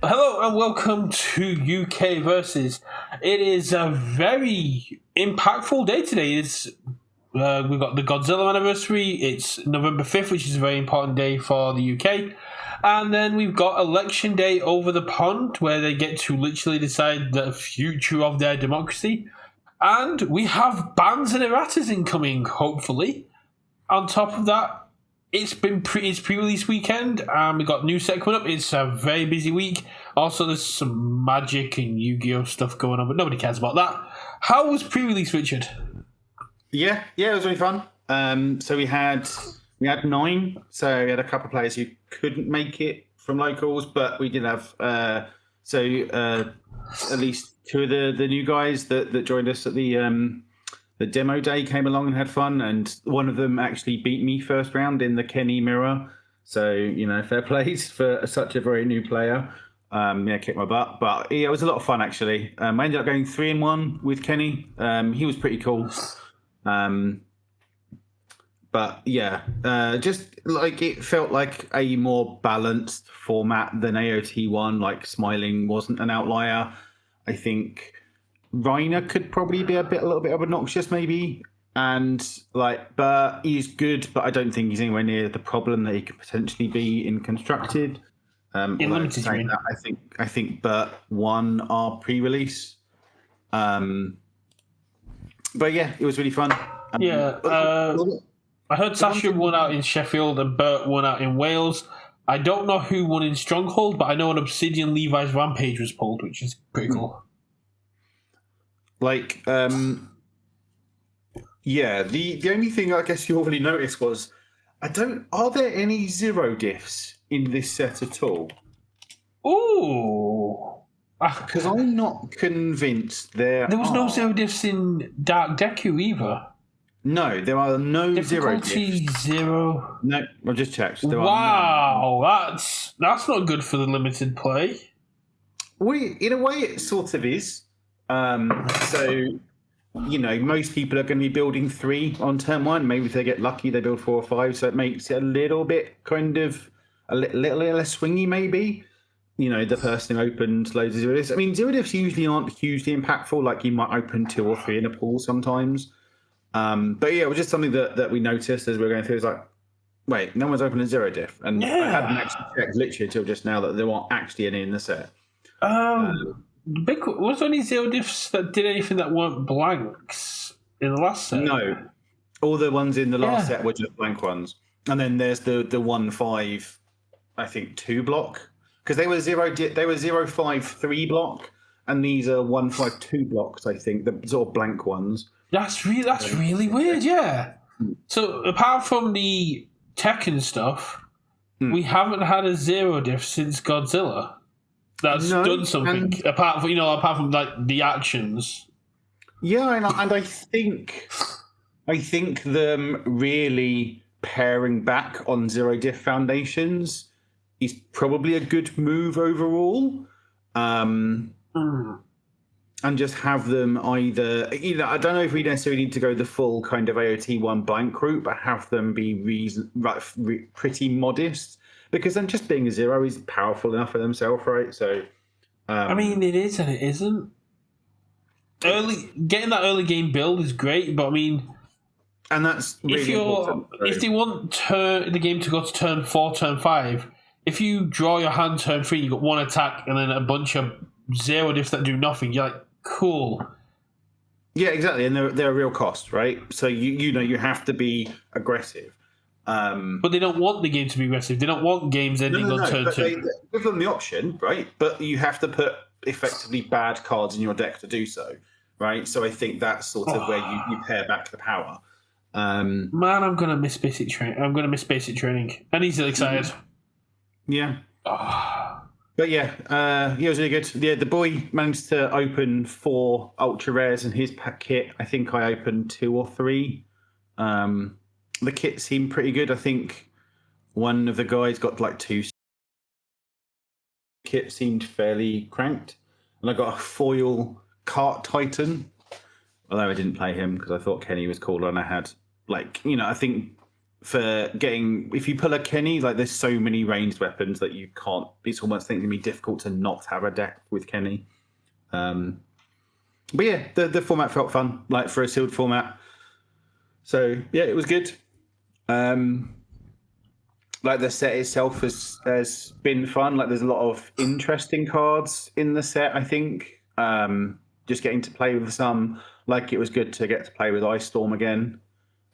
Hello and welcome to UK Versus. It is a very impactful day today. We've got the Godzilla anniversary. It's November 5th, which is a very important day for the UK. And then we've got election day over the pond, where they get to literally decide the future of their democracy. And we have bans and erratas incoming, hopefully. On top of that, it's pre-release weekend, and we got new set coming up. It's a very busy week. Also, there's some Magic and Yu-Gi-Oh stuff going on, but nobody cares about that. How was pre-release, Richard? Yeah, it was really fun. So we had 9. So we had a couple of players who couldn't make it from locals, but we did have at least 2 of the new guys that joined us at the demo day came along and had fun, and one of them actually beat me first round in the Kenny mirror. So, fair plays for such a very new player. Kicked my butt. But yeah, it was a lot of fun, actually. I ended up going 3-1 with Kenny. He was pretty cool. But yeah, just like it felt like a more balanced format than AOT 1. Like Smiling wasn't an outlier. I think Reiner could probably be a little bit obnoxious, maybe, but he's good. But I don't think he's anywhere near the problem that he could potentially be in Constructed. In Limited, I think Bert won our pre-release. But yeah, it was really fun. I heard Sasha won out in Sheffield and Bert won out in Wales. I don't know who won in Stronghold, but I know an Obsidian Levi's Rampage was pulled, which is pretty cool. The only thing I guess you already noticed was are there any zero diffs in this set at all? Ooh. Because I'm not convinced there was no zero diffs in Dark Deku either. No, there are no zero diffs. Zero. No, I've just checked. That's not good for the limited play. In a way, it sort of is. Most people are going to be building 3 on turn 1. Maybe if they get lucky, they build 4 or 5. So it makes it a little bit kind of a little less swingy, maybe. The person who opened loads of zero diffs. I mean, zero diffs usually aren't hugely impactful. Like you might open 2 or 3 in a pool sometimes. But yeah, it was just something that we noticed as we were going through. It's like, wait, no one's opened a zero diff. And I hadn't actually checked literally until just now that there weren't actually any in the set. Was there any zero diffs that did anything that weren't blanks in the last set? No. All the ones in the last set were just blank ones. And then there's the 1-5, I think, 2 block. Because they were 0-5-3 block, and these are 1-5-2 blocks, I think, the sort of blank ones. That's really weird, yeah. So apart from the Tekken stuff, we haven't had a zero diff since Godzilla. That's done something apart from like the actions. Yeah, and I think them really paring back on zero diff foundations is probably a good move overall. And just have them either, I don't know if we necessarily need to go the full kind of AOT 1 blank route, but have them be pretty modest, because then just being a 0 is powerful enough for themselves, right? So, I mean, it is and it isn't. Getting that early game build is great, but I mean, and that's really important. If they want the game to go to turn 4, turn 5, if you draw your hand turn 3, you got 1 attack and then a bunch of zero diffs that do nothing, you're like, cool. Yeah, exactly, and they're a real cost, right? So you have to be aggressive. But they don't want the game to be aggressive. They don't want games ending on turn 2. They give them the option, right? But you have to put effectively bad cards in your deck to do so, right? So I think that's sort of where you pare back the power. Man, I'm gonna miss basic training. And he's excited. Yeah. But yeah, he was really good. Yeah, the boy managed to open 4 ultra rares in his pack kit. I think I opened 2 or 3. The kit seemed pretty good. I think one of the guys got like 2. Kit seemed fairly cranked, and I got a foil Cart Titan. Although I didn't play him because I thought Kenny was cooler, and I had I think for getting, if you pull a Kenny, like there's so many ranged weapons that you can't. It's almost going to be difficult to not have a deck with Kenny. But yeah, the format felt fun, like for a sealed format. So yeah, it was good. Like the set itself has been fun. Like there's a lot of interesting cards in the set. I think just getting to play with some. Like it was good to get to play with Ice Storm again.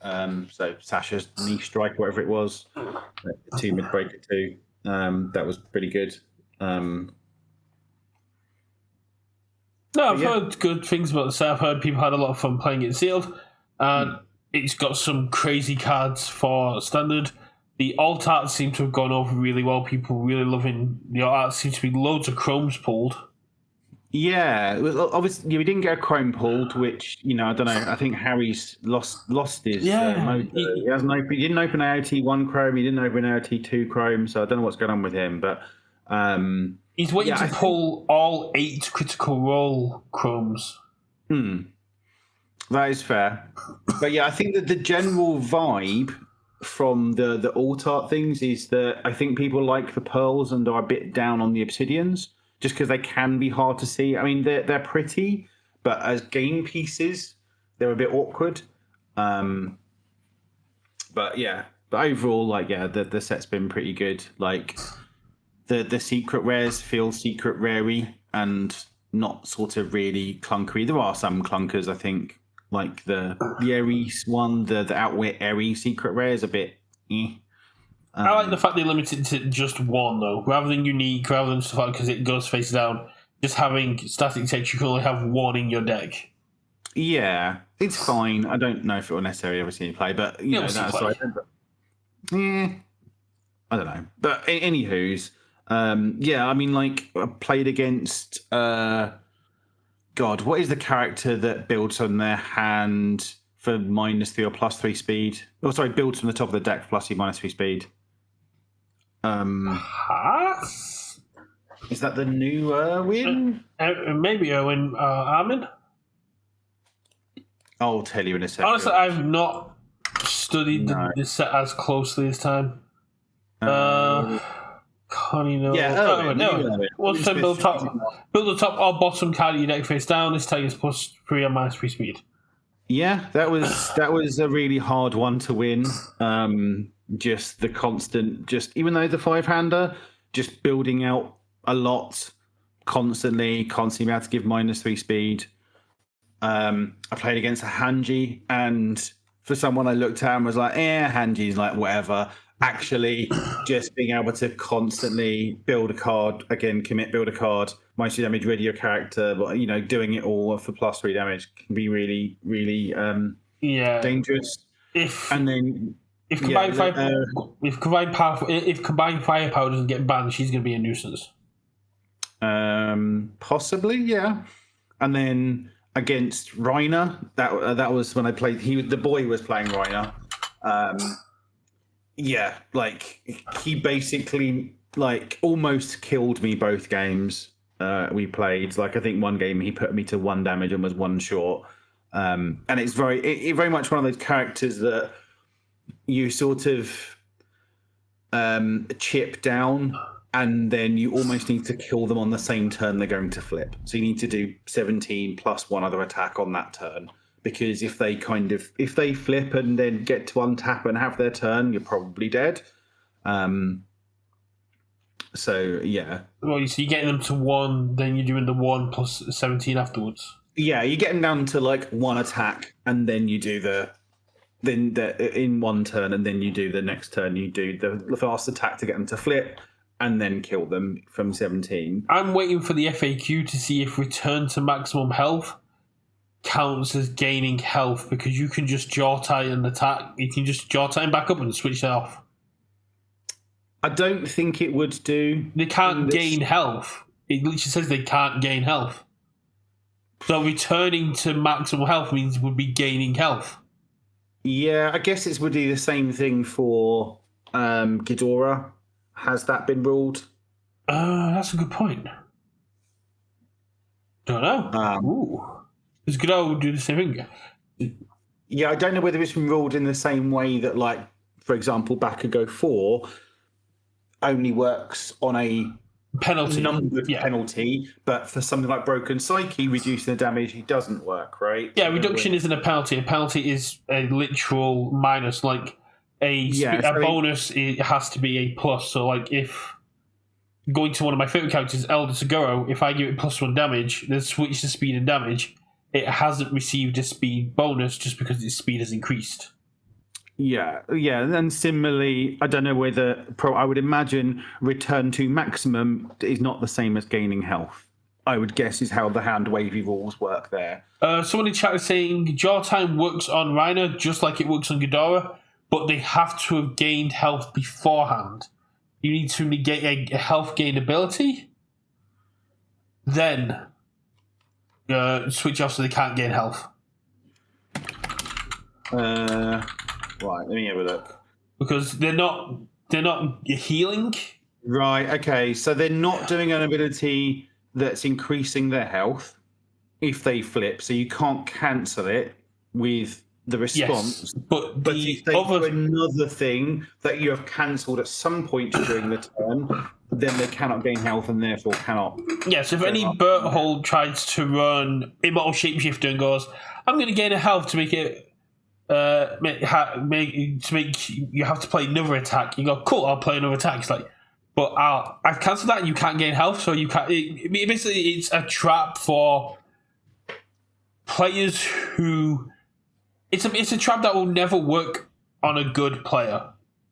So Sasha's knee strike, whatever it was, the 2 mid breaker 2. That was pretty good. No, I've heard good things about the set. I've heard people had a lot of fun playing it sealed, and it's got some crazy cards for standard. The alt art seem to have gone over really well. People really loving the alt art. Seems to be loads of chromes pulled. Yeah, obviously we didn't get a chrome pulled, which I don't know. I think Harry's lost his. Mojo. He didn't open AOT 1 chrome. He didn't open AOT 2 chrome. So I don't know what's going on with him, but he's waiting to pull all 8 critical role chromes. That is fair, but yeah, I think that the general vibe from the alt art things is that I think people like the pearls and are a bit down on the obsidians, just because they can be hard to see. I mean, they're pretty, but as game pieces, they're a bit awkward. But overall, the set's been pretty good. Like the secret rares feel secret rarey and not sort of really clunkery. There are some clunkers, I think. Like the Aries one, the Outwit Airy secret rare is a bit I like the fact they limited it to just one, though, rather than unique, rather than stuff like because it goes face down. Just having static text, you can only have one in your deck. Yeah, it's fine. I don't know if it will necessarily ever see any play, but that's right. I don't know. But anywho's, I mean, like I played against. God, what is the character that builds on their hand for -3 or +3 speed? Oh, sorry, builds from the top of the deck for +3, -3 speed. Is that the new Erwin? Maybe Erwin Armin? I'll tell you in a second. Honestly, I've not studied the set as closely this time. Connie, no. What's the build top or bottom card of your deck face down. This target's +3 or -3 speed. Yeah, that was a really hard one to win. Just the constant, even though the 5-hander, just building out a lot constantly being able to give -3 speed. I played against a Hanji, and for someone I looked at and was like, Hanji's like whatever. Actually, just being able to constantly build a card, again, build a card, -3 damage, ready your character, but doing it all for +3 damage can be really, really dangerous. If combined firepower doesn't get banned, she's going to be a nuisance. Possibly, yeah. And then against Reiner, that was when I played. The boy was playing Reiner. He basically almost killed me both games we played. I think one game he put me to 1 damage and was 1 short. And it's very much one of those characters that you sort of chip down, and then you almost need to kill them on the same turn they're going to flip. So you need to do 17 plus 1 other attack on that turn. Because if they flip and then get to untap and have their turn, you're probably dead. So yeah. Well, so you're getting them to 1, then you're doing the 1 plus 17 afterwards. Yeah, you're getting down to 1 attack, and then you do in 1 turn, and then you do the next turn. You do the fast attack to get them to flip, and then kill them from 17. I'm waiting for the FAQ to see if return to maximum health counts as gaining health, because you can just jaw tie and attack. You can just jaw tie back up and switch it off. I don't think it would do. They can't gain health. It literally says they can't gain health. So returning to maximum health means would be gaining health. Yeah, I guess it would be the same thing for Ghidorah. Has that been ruled? That's a good point. Don't know. Does Ghidorah do the same thing? Yeah, I don't know whether it's been ruled in the same way that for example, Bakugo 4 only works on a Penalty. numbered penalty, but for something like Broken Psyche, reducing the damage, it doesn't work, right? Yeah, reduction isn't a penalty. A penalty is a literal minus. Like a bonus, it has to be a plus. So, like, if going to one of my favorite characters, Elder Seguro, if I give it +1 damage, then switch to speed and damage, it hasn't received a speed bonus just because its speed has increased. Yeah. And then similarly, I don't know whether I would imagine return to maximum is not the same as gaining health. I would guess is how the hand wavy rules work there. Someone in chat is saying jaw time works on Reiner just like it works on Ghidorah, but they have to have gained health beforehand. You need to negate a health gain ability, then switch off so they can't gain health. Right, let me have a look. Because they're not healing. Right, okay. So they're not doing an ability that's increasing their health if they flip, so you can't cancel it with the response. Yes, but if they do another thing that you have cancelled at some point during the turn, then they cannot gain health and therefore cannot. Yes, if any Berthold tries to run Immortal Shapeshifter and goes, I'm going to gain a health to make it to make you have to play another attack. You go, cool, I'll play another attack. It's like, but I've cancelled that and you can't gain health, so you can't. Basically, it's a trap for players who. It's a trap that will never work on a good player.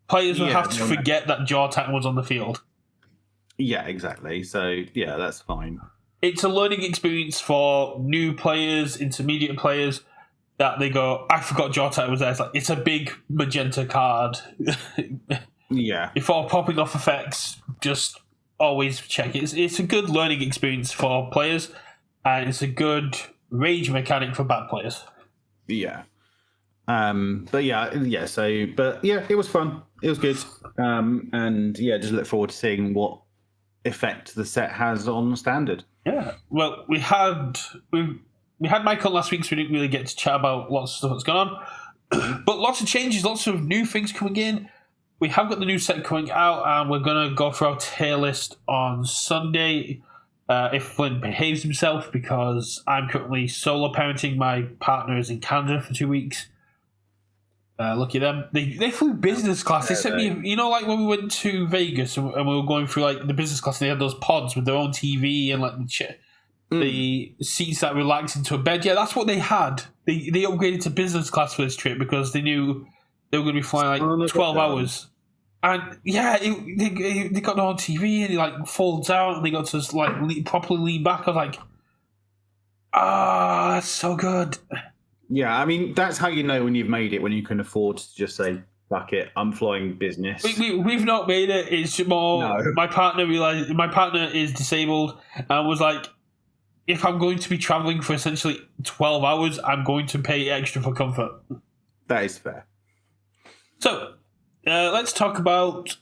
Players will have to forget that jaw time was on the field. Yeah, exactly. So yeah, that's fine. It's a learning experience for new players, intermediate players. That they go, I forgot jaw time was there. It's like it's a big magenta card. Yeah. Before popping off effects, just always check it. It's a good learning experience for players, and it's a good rage mechanic for bad players. Yeah. But yeah. It was fun. It was good. And yeah, just look forward to seeing what effect the set has on standard. Yeah. Well, we had Mike on last week, so we didn't really get to chat about lots of stuff that's going on. But lots of changes, lots of new things coming in. We have got the new set coming out, and we're going to go through our tier list on Sunday if Flynn behaves himself, because I'm currently solo parenting. My partner is in Canada for 2 weeks. Lucky them. They flew business class. They sent me, like when we went to Vegas and we were going through like the business class, and they had those pods with their own TV and like the seats that relax into a bed. Yeah, that's what they had. They upgraded to business class for this trip because they knew they were going to be flying like 12 hours. And yeah, they got their own TV and it like folds out and they got to like properly lean back. I was like, that's so good. Yeah, I mean, that's how you know when you've made it, when you can afford to just say, fuck it, I'm flying business. We've not made it. It's more my partner realized my partner is disabled and was like, if I'm going to be traveling for essentially 12 hours, I'm going to pay extra for comfort. That is fair. So, let's talk about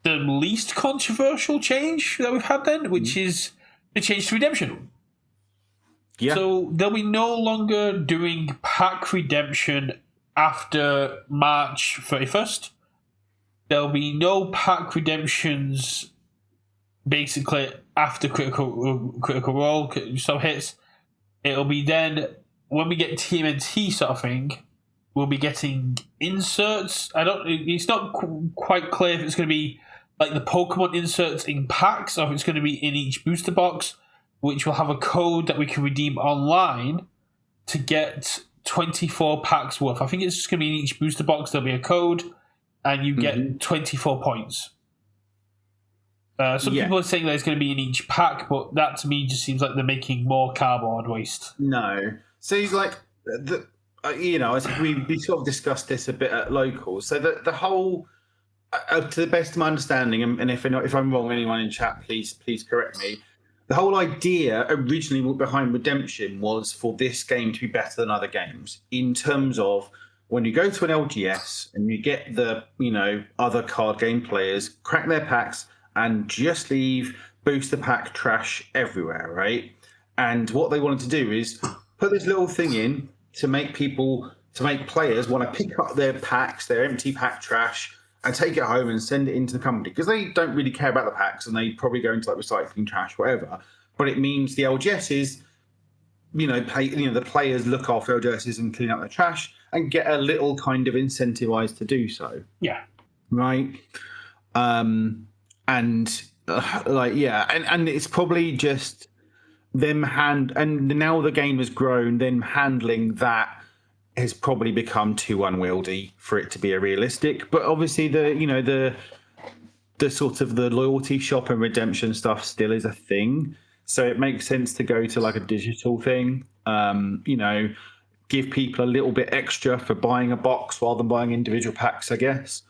the least controversial change that we've had then, which is the change to redemption. Yeah. So, they'll be no longer doing pack redemption after March 31st. There'll be no pack redemptions basically after critical role so hits. It'll be then when we get TMNT sort of thing, we'll be getting inserts. It's not quite clear if it's going to be like the Pokemon inserts in packs or if it's going to be in each booster box, which will have a code that we can redeem online to get 24 packs worth. I think it's just going to be in each booster box. There'll be a code and you get 24 points. Some people are saying that it's going to be in each pack, but that to me just seems like they're making more cardboard waste. No. So he's like, I think we sort of discussed this a bit at locals. So the whole, to the best of my understanding, and if I'm wrong, anyone in chat, please correct me. The whole idea originally behind Redemption was for this game to be better than other games in terms of when you go to an LGS and you get the other card game players crack their packs and just leave booster pack trash everywhere, right? And what they wanted to do is put this little thing in to make people to make players want to pick up their packs, their empty pack trash, and take it home and send it into the company because they don't really care about the packs and they probably go into like recycling trash, whatever. But it means the LGSs, the players look after LGSs and clean up their trash and get a little kind of incentivized to do so. Yeah. Right. And it's probably just them and now the game has grown, them handling that has probably become too unwieldy for it to be a realistic. But obviously the sort of the loyalty shop and redemption stuff still is a thing. So it makes sense to go to like a digital thing. Give people a little bit extra for buying a box rather than buying individual packs, I guess.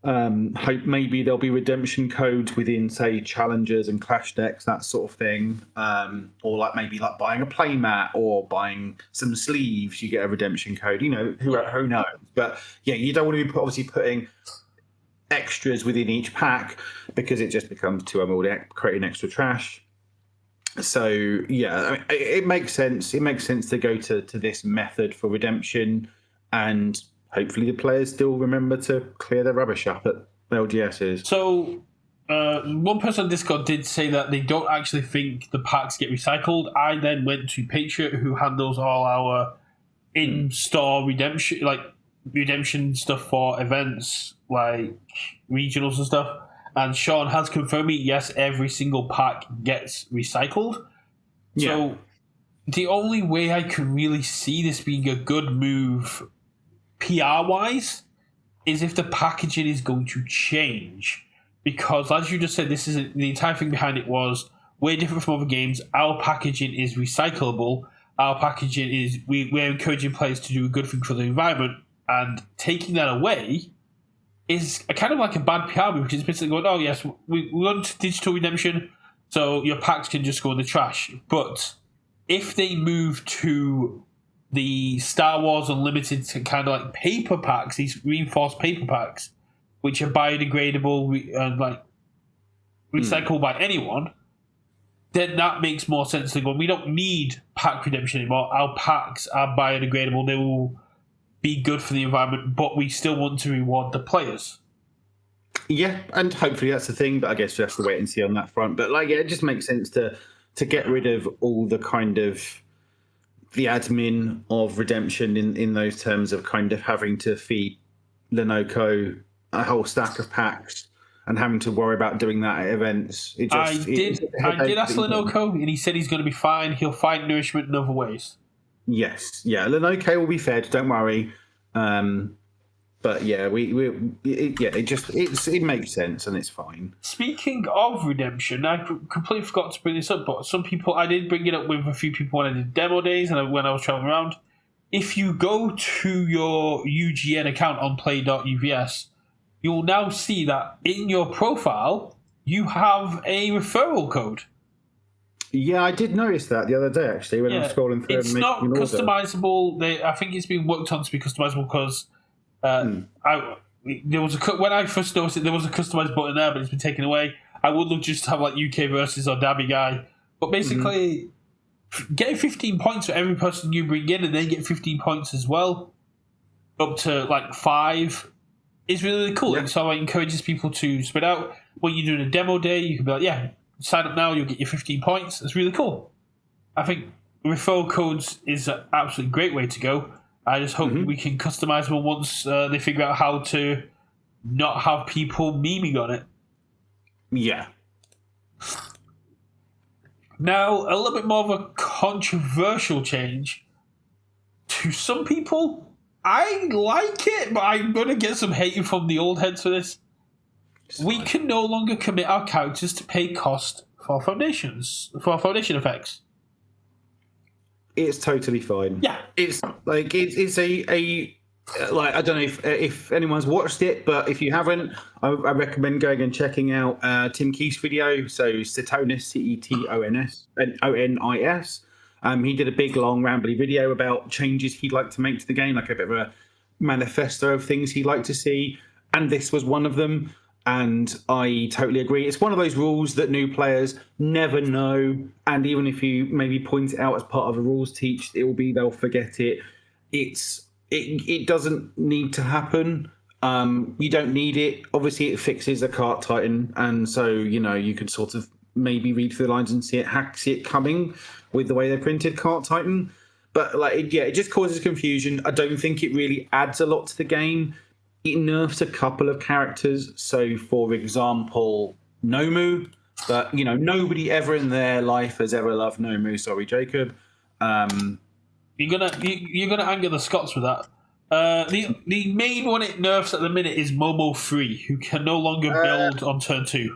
Hope maybe there'll be redemption codes within, say, challengers and clash decks, that sort of thing. Or like maybe like buying a playmat or buying some sleeves, you get a redemption code. Who knows? But yeah, you don't want to be obviously putting extras within each pack because it just becomes too unwieldy, creating extra trash. So yeah, it makes sense. It makes sense to go to this method for redemption, and hopefully the players still remember to clear their rubbish up at LGSs. So one person on Discord did say that they don't actually think the packs get recycled. I then went to Patriot, who handles all our in-store redemption stuff for events like regionals and stuff. And Sean has confirmed me, yes, every single pack gets recycled. Yeah. So the only way I could really see this being a good move PR-wise is if the packaging is going to change. Because as you just said, the entire thing behind it was way different from other games. Our packaging is recyclable. Our packaging is, we're encouraging players to do a good thing for the environment. And taking that away is kind of like a bad PR move, because it's basically going, oh yes, we want digital redemption, so your packs can just go in the trash. But if they move to the Star Wars Unlimited to kind of like paper packs, these reinforced paper packs, which are biodegradable and recyclable by anyone, then that makes more sense than going, we don't need pack redemption anymore. Our packs are biodegradable. They will be good for the environment, but we still want to reward the players. Yeah, and hopefully that's the thing, but I guess we have to wait and see on that front. But it just makes sense to get rid of all the kind of the admin of redemption in those terms of kind of having to feed Lenoco a whole stack of packs and having to worry about doing that at events. I did ask Lenoco, and he said he's going to be fine. He'll find nourishment in other ways. Yes, yeah, Lenoco will be fed. Don't worry. But yeah, it makes sense and it's fine. Speaking of redemption, I completely forgot to bring this up, but some people, I did bring it up with a few people when I did demo days and when I was traveling around. If you go to your UGN account on play.uvs, you'll now see that in your profile you have a referral code. Yeah, I did notice that the other day, actually, when I was scrolling through. It's not customizable. I think it's been worked on to be customizable because when I first noticed it, there was a customized button there, but it's been taken away. I would love just to have like UKversus or Dabby Guy. But basically, getting 15 points for every person you bring in and then get 15 points as well, up to like 5, is really, really cool. Yeah. And so it encourages people to spread out. When you're doing a demo day, you can be like, yeah, sign up now, you'll get your 15 points. It's really cool. I think referral codes is an absolutely great way to go. I just hope we can customize them once they figure out how to not have people memeing on it. Yeah. Now, a little bit more of a controversial change. To some people, I like it, but I'm going to get some hate from the old heads for this. We can no longer commit our characters to pay cost for foundation effects. It's totally fine. Yeah, it's like it's a like, I don't know if anyone's watched it, but if you haven't, I recommend going and checking out Tim Keith's video. So Cetonis, Cetons and Onis. He did a big, long, rambly video about changes he'd like to make to the game, like a bit of a manifesto of things he'd like to see, and this was one of them. And I totally agree. It's one of those rules that new players never know. And even if you maybe point it out as part of a rules teach, they'll forget it. It's it doesn't need to happen. You don't need it. Obviously, it fixes the Cart Titan, and so you can sort of maybe read through the lines and see it coming with the way they printed Cart Titan. But it just causes confusion. I don't think it really adds a lot to the game. It nerfs a couple of characters. So, for example, Nomu. But nobody ever in their life has ever loved Nomu. Sorry, Jacob. You're gonna anger the Scots with that. The main one it nerfs at the minute is Momo 3, who can no longer build on turn 2.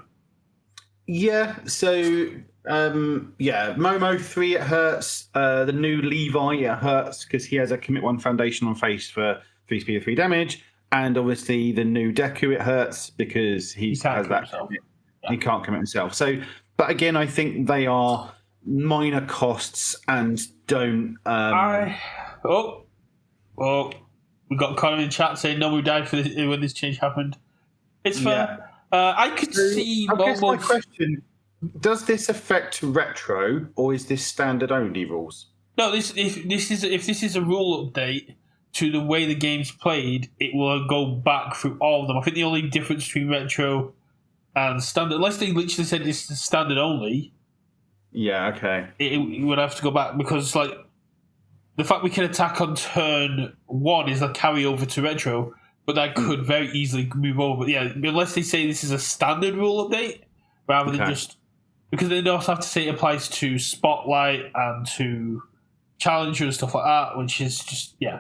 Yeah, so Momo 3 it hurts. The new Levi it hurts because he has a commit 1 foundation on face for 3 speed or 3 damage, and obviously the new Deku it hurts because he has that. He can't commit himself. So, but again, I think they are minor costs and don't. We got Connor in chat saying Nomu died when this change happened. It's fair. I could see. I guess my question: does this affect retro, or is this standard only rules? No, if this is a rule update to the way the game's played, it will go back through all of them. I think the only difference between retro and standard, unless they literally said this is standard only. Yeah. Okay. It would have to go back because the fact we can attack on turn 1 is a carryover to retro, but that could very easily move over. Yeah, unless they say this is a standard rule update, rather than just... Because they also have to say it applies to Spotlight and to Challenger and stuff like that, which is just... Yeah.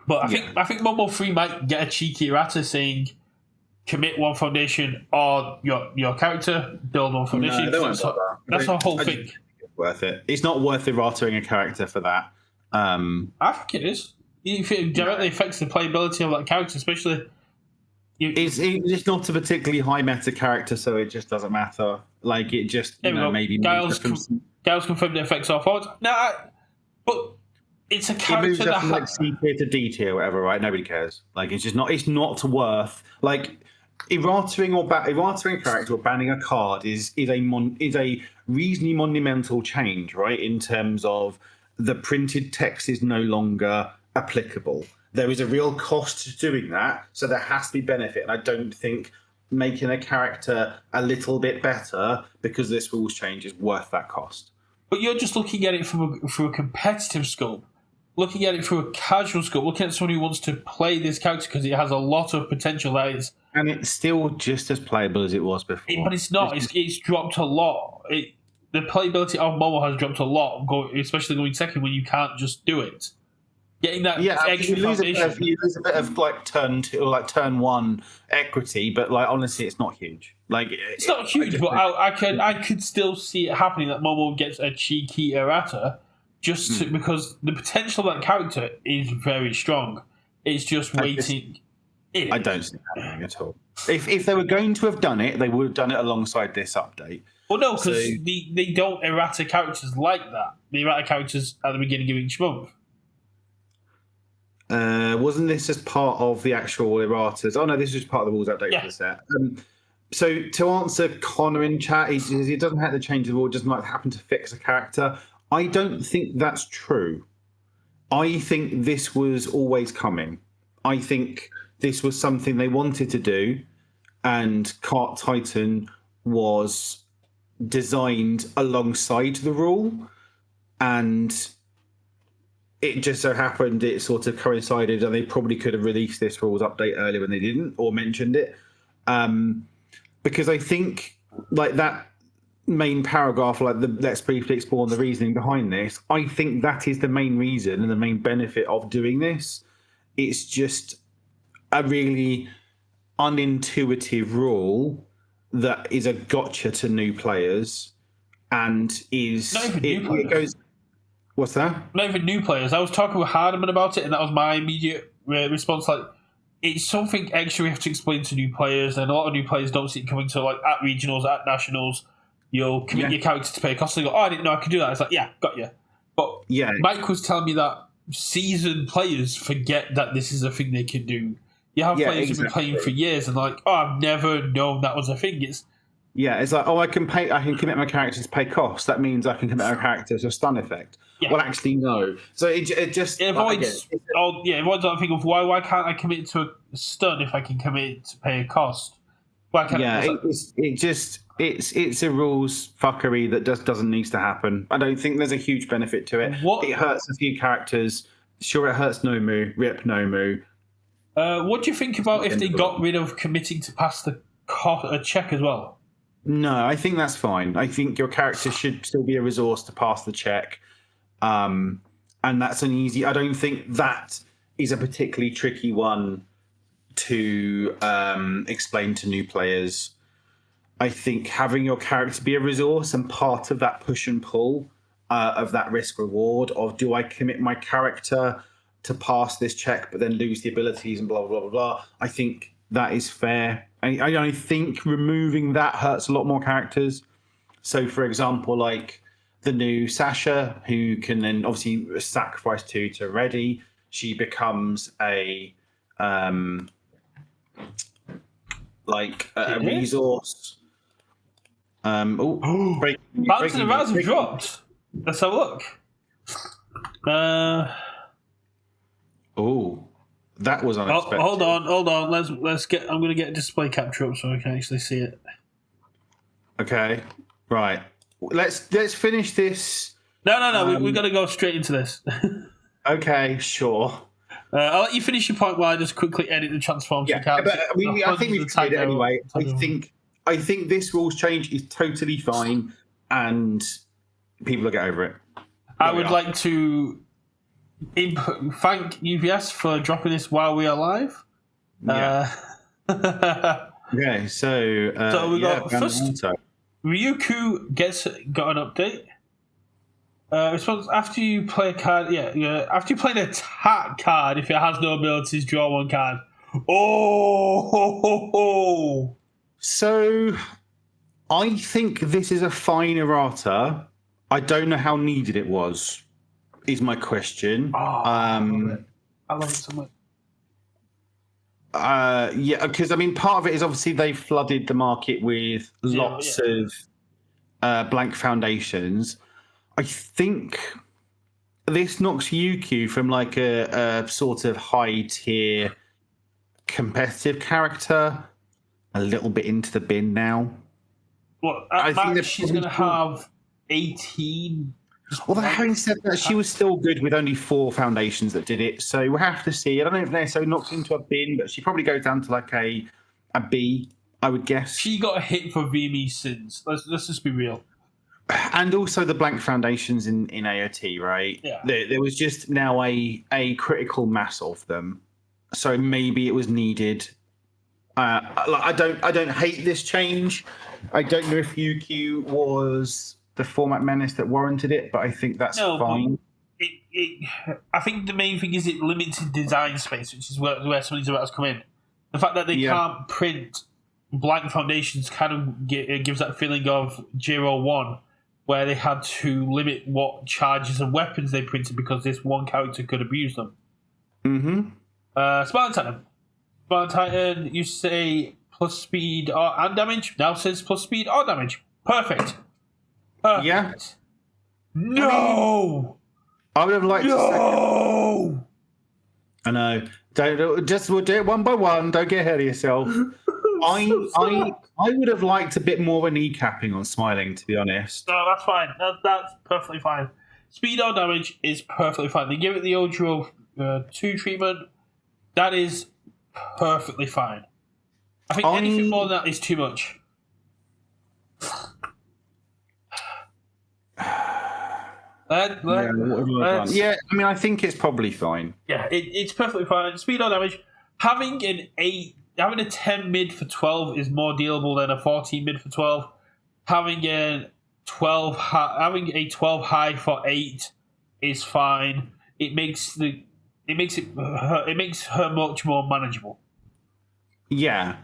But I think Momo 3 might get a cheeky errata saying commit 1 foundation or your character, build 1 foundation. No, that's our whole thing. Worth it. It's not worth errataing a character for that. I think it is. If it directly affects the playability of that character, especially. It's not a particularly high meta character, so it just doesn't matter. It just maybe. Giles confirmed it affects all forwards. But it's a character it moves that from C tier to D tier, or whatever, right? Nobody cares. It's just not. It's not worth errataing a character or banning a card is a reasonably monumental change, right? In terms of the printed text is no longer applicable. There is a real cost to doing that, so there has to be benefit. And I don't think making a character a little bit better because this rules change is worth that cost. But you're just looking at it through a competitive scope, looking at it through a casual scope, looking at someone who wants to play this character because it has a lot of potential that is. And it's still just as playable as it was before. But it's not. It's dropped a lot. The playability of Momo has dropped a lot, especially going second when you can't just do it. Getting that extra foundation. You lose a bit of turn 2 or turn 1 equity, but honestly, it's not huge. It's not huge, but I could still see it happening that Momo gets a cheeky errata, because the potential of that character is very strong. It's just waiting. I don't see that happening at all. If they were going to have done it, they would have done it alongside this update. Well, no, because they don't errata characters like that. They errata characters at the beginning of each month. Wasn't this just part of the actual erratas? Oh no, this is part of the rules update for the set. So to answer Connor in chat, he doesn't have to change the rule, just might happen to fix a character. I don't think that's true. I think this was always coming. I think this was something they wanted to do, and Cart Titan was designed alongside the rule, and it just so happened it sort of coincided, and they probably could have released this rules update earlier when they didn't, or mentioned it. Because I think that main paragraph, let's briefly explore the reasoning behind this, I think that is the main reason and the main benefit of doing this. It's just a really unintuitive rule that is a gotcha to new players, and it goes. What's that? Not even new players. I was talking with Hardiman about it, and that was my immediate response. It's something extra we have to explain to new players, and a lot of new players don't see it coming to at regionals, at nationals. You'll commit your character to pay a cost, and they go, "Oh, I didn't know I could do that." It's got you. But Mike was telling me that seasoned players forget that this is a thing they can do. You have players who've been playing for years and "Oh, I've never known that was a thing." Yeah, it's like, oh, I can commit my character to pay costs. That means I can commit my character to a stun effect. Yeah. Well, actually, no. So it just It avoids. again, It avoids that thing of why can't I commit to a stun if I can commit to pay a cost? Why can't? yeah, it's a rules fuckery that just doesn't need to happen. I don't think there's a huge benefit to it. What- It hurts a few characters. Sure, it hurts Nomu. Rip Nomu. What do you think about if they got rid of committing to pass the a check as well? No, I think that's fine. I think your character should still be a resource to pass the check. And that's an easy. I don't think that is a particularly tricky one to explain to new players. I think having your character be a resource and part of that push and pull of that risk reward of do I commit my character to pass this check but then lose the abilities and blah blah blah blah. I think that is fair. I think removing that hurts a lot more characters. So, for example, like the new Sasha, who can then obviously sacrifice two to ready, she becomes a resource. Bouncing and Rouse have dropped. Let's have a look. That was unexpected. Hold on. Let's get. I'm going to get a display capture up so I can actually see it. Okay, right. Let's finish this. No. We've got to go straight into this. Okay, sure. I'll let you finish your point while I just quickly edit the transforms. Yeah, but I think we've tried it anyway. I think this rules change is totally fine, and people will get over it. I would like to thank UVS for dropping this while we are live. Yeah. Okay, so we got first. Ryuku got an update. Response after you play a card. Yeah. After you play an attack card, if it has no abilities, draw one card. Oh. So, I think this is a fine errata. I don't know how needed it was. Is my question. I love it so much. Yeah, because I mean, part of it is obviously they flooded the market with lots of blank foundations. I think this knocks UQ from like a sort of high tier competitive character a little bit into the bin now. Well, I think she's going to have 18. Although having said that, she was still good with only 4 foundations that did it. So we'll have to see. I don't know if necessarily knocks into a bin, but she probably goes down to like a B, I would guess. She got a hit for VME sins. Let's just be real. And also the blank foundations in AOT, right? Yeah. There was just now a critical mass of them. So maybe it was needed. I don't hate this change. I don't know if UQ was the format menace that warranted it, but I think that's fine. I think the main thing is it limited design space, which is where some of these errors come in. The fact that they can't print blank foundations kind of gives that feeling of 0-1, where they had to limit what charges and weapons they printed because this one character could abuse them. Mm-hmm. Spartan Titan. Spartan Titan, you say plus speed and damage. Now says plus speed or damage. Perfect. Yeah. No! I would have liked No! I know. We'll do it one by one. Don't get ahead of yourself. I would have liked a bit more of a kneecapping on Smiling, to be honest. No, that's fine. That's perfectly fine. Speed or damage is perfectly fine. They give it the Ojo 2 treatment. That is perfectly fine. I think anything more than that is too much. Yeah, I mean, I think it's probably fine. Yeah, it's perfectly fine. Speed or damage. Having a 10 mid for 12 is more dealable than a 14 mid for 12. Having a 12 high for 8 is fine. It makes her much more manageable. Yeah.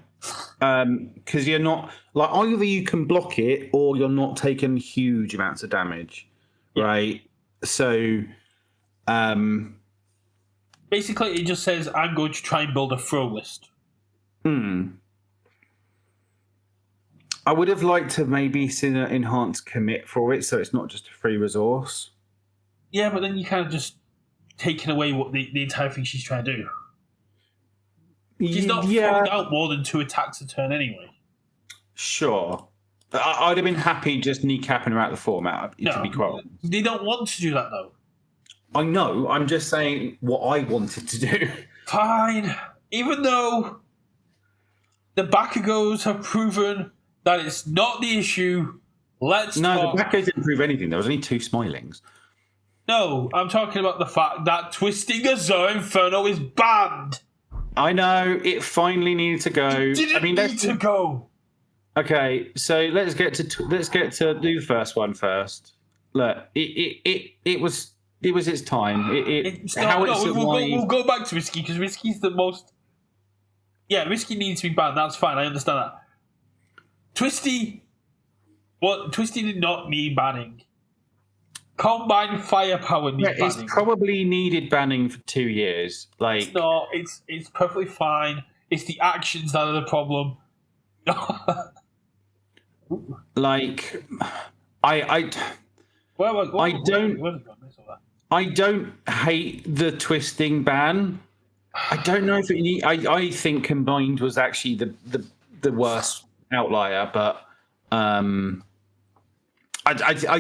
Because you're not like either you can block it or you're not taking huge amounts of damage. Yeah. Right. So basically it just says I'm going to try and build a throw list. I would have liked to maybe seen an enhanced commit for it, so it's not just a free resource. Yeah, but then you kind of just taking away what the entire thing she's trying to do. She's not Yeah, throwing out more than 2 attacks a turn anyway. sure. I'd have been happy just kneecapping her out of the format, to be quite honest. They don't want to do that though. I know, I'm just saying what I wanted to do. Fine. Even though the Bakugos have proven that it's not the issue, let's talk. The Backos didn't prove anything. There was only 2 Smilings. No, I'm talking about the fact that twisting a Zoe Inferno is banned. I know, it finally needed to go. It didn't need to go. Okay, so let's get to do the first one first. Look, it was its time. We'll go back to Risky because Risky's the most. Yeah, Risky needs to be banned. That's fine. I understand that. Twisty did not need banning. Combined Firepower needs banning. It's probably needed banning for 2 years. Like, it's not. It's perfectly fine. It's the actions that are the problem. like, I don't hate the twisting ban. I don't know if it. I think combined was actually the worst outlier, but I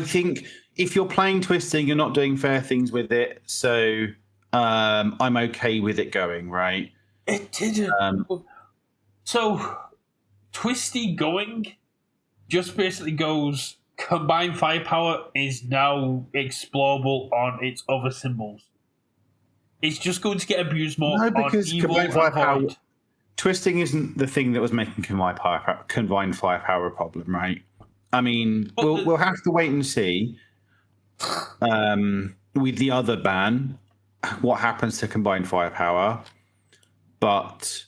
think if you're playing twisting, you're not doing fair things with it. So I'm okay with it going right. It didn't. So twisty going just basically goes. Combined Firepower is now explorable on its other symbols. It's just going to get abused more. No, because Combined Firepower, twisting isn't the thing that was making Combined Firepower a problem, right? I mean, we'll have to wait and see with the other ban what happens to Combined Firepower, but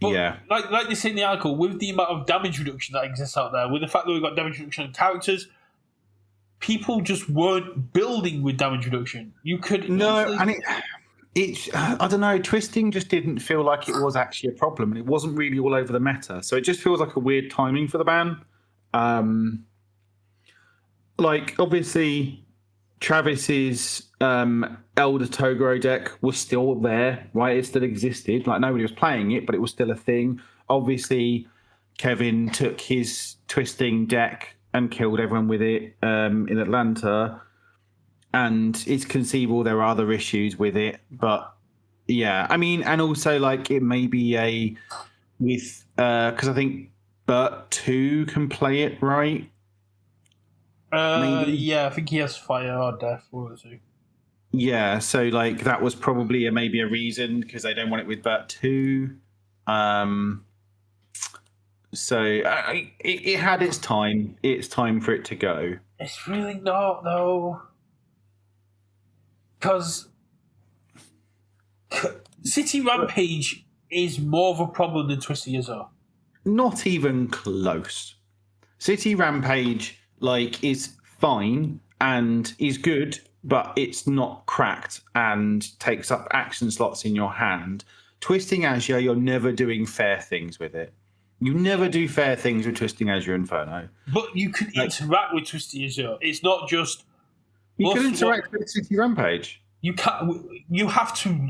yeah, like they say in the article, with the amount of damage reduction that exists out there, with the fact that we've got damage reduction on characters, people just weren't building with damage reduction. You could and it's I don't know. Twisting just didn't feel like it was actually a problem, and it wasn't really all over the meta. So it just feels like a weird timing for the ban. Like obviously, Travis's Elder Toguro deck was still there, right? It still existed. Like nobody was playing it, but it was still a thing. Obviously, Kevin took his twisting deck and killed everyone with it in Atlanta. And it's conceivable there are other issues with it, but yeah, I mean, and also like it may be because I think Bert 2 can play it, right? Yeah, I think he has Fire or Death or 2. Yeah, so like that was probably maybe a reason because they don't want it with Bert 2. So it had its time. It's time for it to go. It's really not though, because City Rampage is more of a problem than Twisty Azure. Not even close. City Rampage is fine and is good, but it's not cracked and takes up action slots in your hand. Twisting Azure, you're never doing fair things with it. You never do fair things with Twisting Azure Inferno. But you can interact with Twisting Azure. It's not just... You can interact with City Rampage. You can't. You have to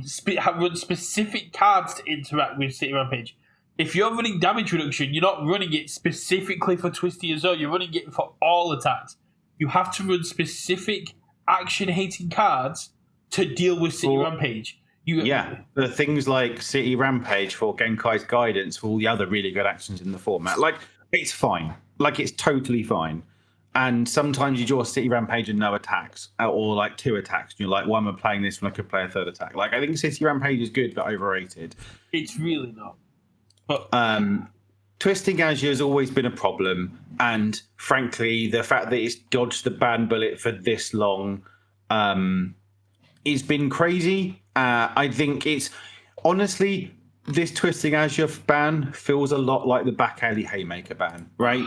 run specific cards to interact with City Rampage. If you're running damage reduction, you're not running it specifically for Twisty Azure. You're running it for all attacks. You have to run specific action-hating cards to deal with City Rampage. The things like City Rampage for Genkai's Guidance, for all the other really good actions in the format. It's fine. It's totally fine. And sometimes you draw City Rampage and no attacks, or 2 attacks. And you're like, why am I playing this when I could play a 3rd attack? I think City Rampage is good, but overrated. It's really not. But Twisting Azure has always been a problem. And frankly, the fact that it's dodged the ban bullet for this long has been crazy. I think it's honestly, this Twisting Azure ban feels a lot like the Back Alley Haymaker ban, right?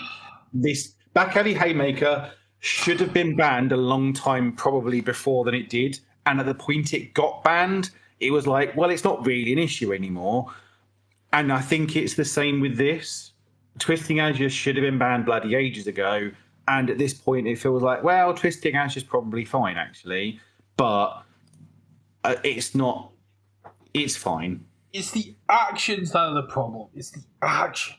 This Back Alley Haymaker should have been banned a long time, probably before than it did. And at the point it got banned, it was like, well, it's not really an issue anymore. And I think it's the same with this. Twisting Azure should have been banned bloody ages ago. And at this point, it feels like, well, Twisting Azure is probably fine, actually. But it's not. It's fine. It's the actions that are the problem. It's the action.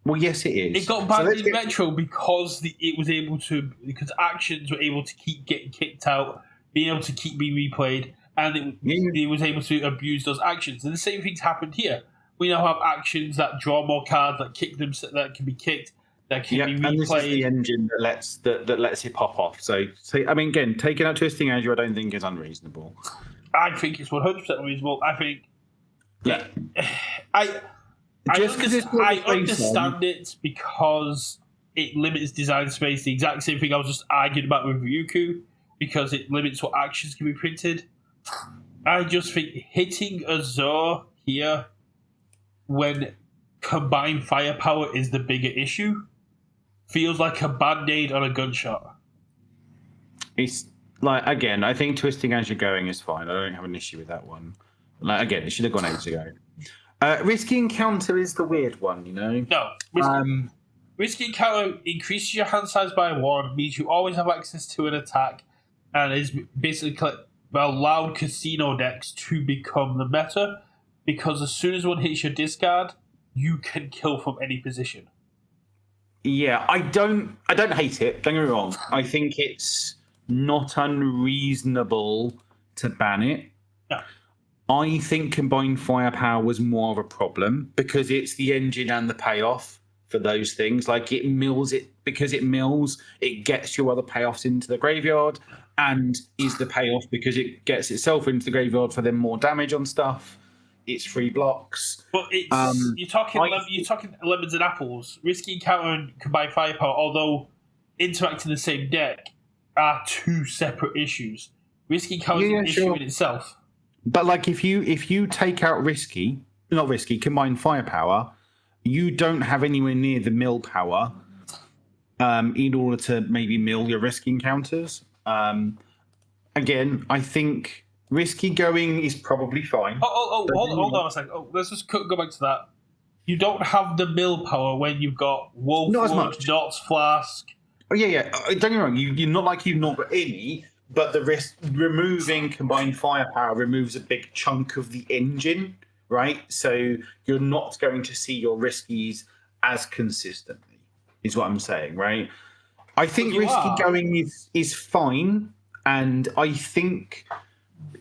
Well, yes, it is. It got banned in Metro because because actions were able to keep getting kicked out, being able to keep being replayed, and it was able to abuse those actions. And the same things happened here. We now have actions that draw more cards, that can be kicked, that can be replayed. And this is the engine that lets it pop off. So I mean, again, taking out Twisting Azure, I don't think is unreasonable. I think it's 100% unreasonable. I think. Yeah. I understand it because it limits design space. The exact same thing I was just arguing about with Ryuku, because it limits what actions can be printed. I just think hitting Azure here when combined firepower is the bigger issue feels like a band-aid on a gunshot. It's like, again, I think Twisting Azure going is fine. I don't have an issue with that one. Like, again, it should have gone ages ago. Risky Encounter is the weird one, you know? No. Risky Encounter increases your hand size by 1, means you always have access to an attack, and is basically allowed casino decks to become the meta, because as soon as one hits your discard, you can kill from any position. Yeah, I don't hate it, don't get me wrong. I think it's not unreasonable to ban it. No. I think combined firepower was more of a problem because it's the engine and the payoff for those things. Like it mills, it gets your other payoffs into the graveyard, and is the payoff because it gets itself into the graveyard for then more damage on stuff. It's 3 blocks. But it's you're talking lemons and apples. Risky Encounter and combined firepower, although interacting in the same deck, are 2 separate issues. Risky Encounter is an issue in itself. But like if you take out combined firepower, you don't have anywhere near the mill power in order to maybe mill your Risky Encounters. Again, I think risky going is probably fine. Hold on a second. Let's just go back to that. You don't have the mill power when you've got Wolf, Knots, Flask. Oh yeah. Don't get me wrong. You're not like you've not got any. But removing combined firepower removes a big chunk of the engine, right? So you're not going to see your riskies as consistently, is what I'm saying, right? I think risky going is fine, and I think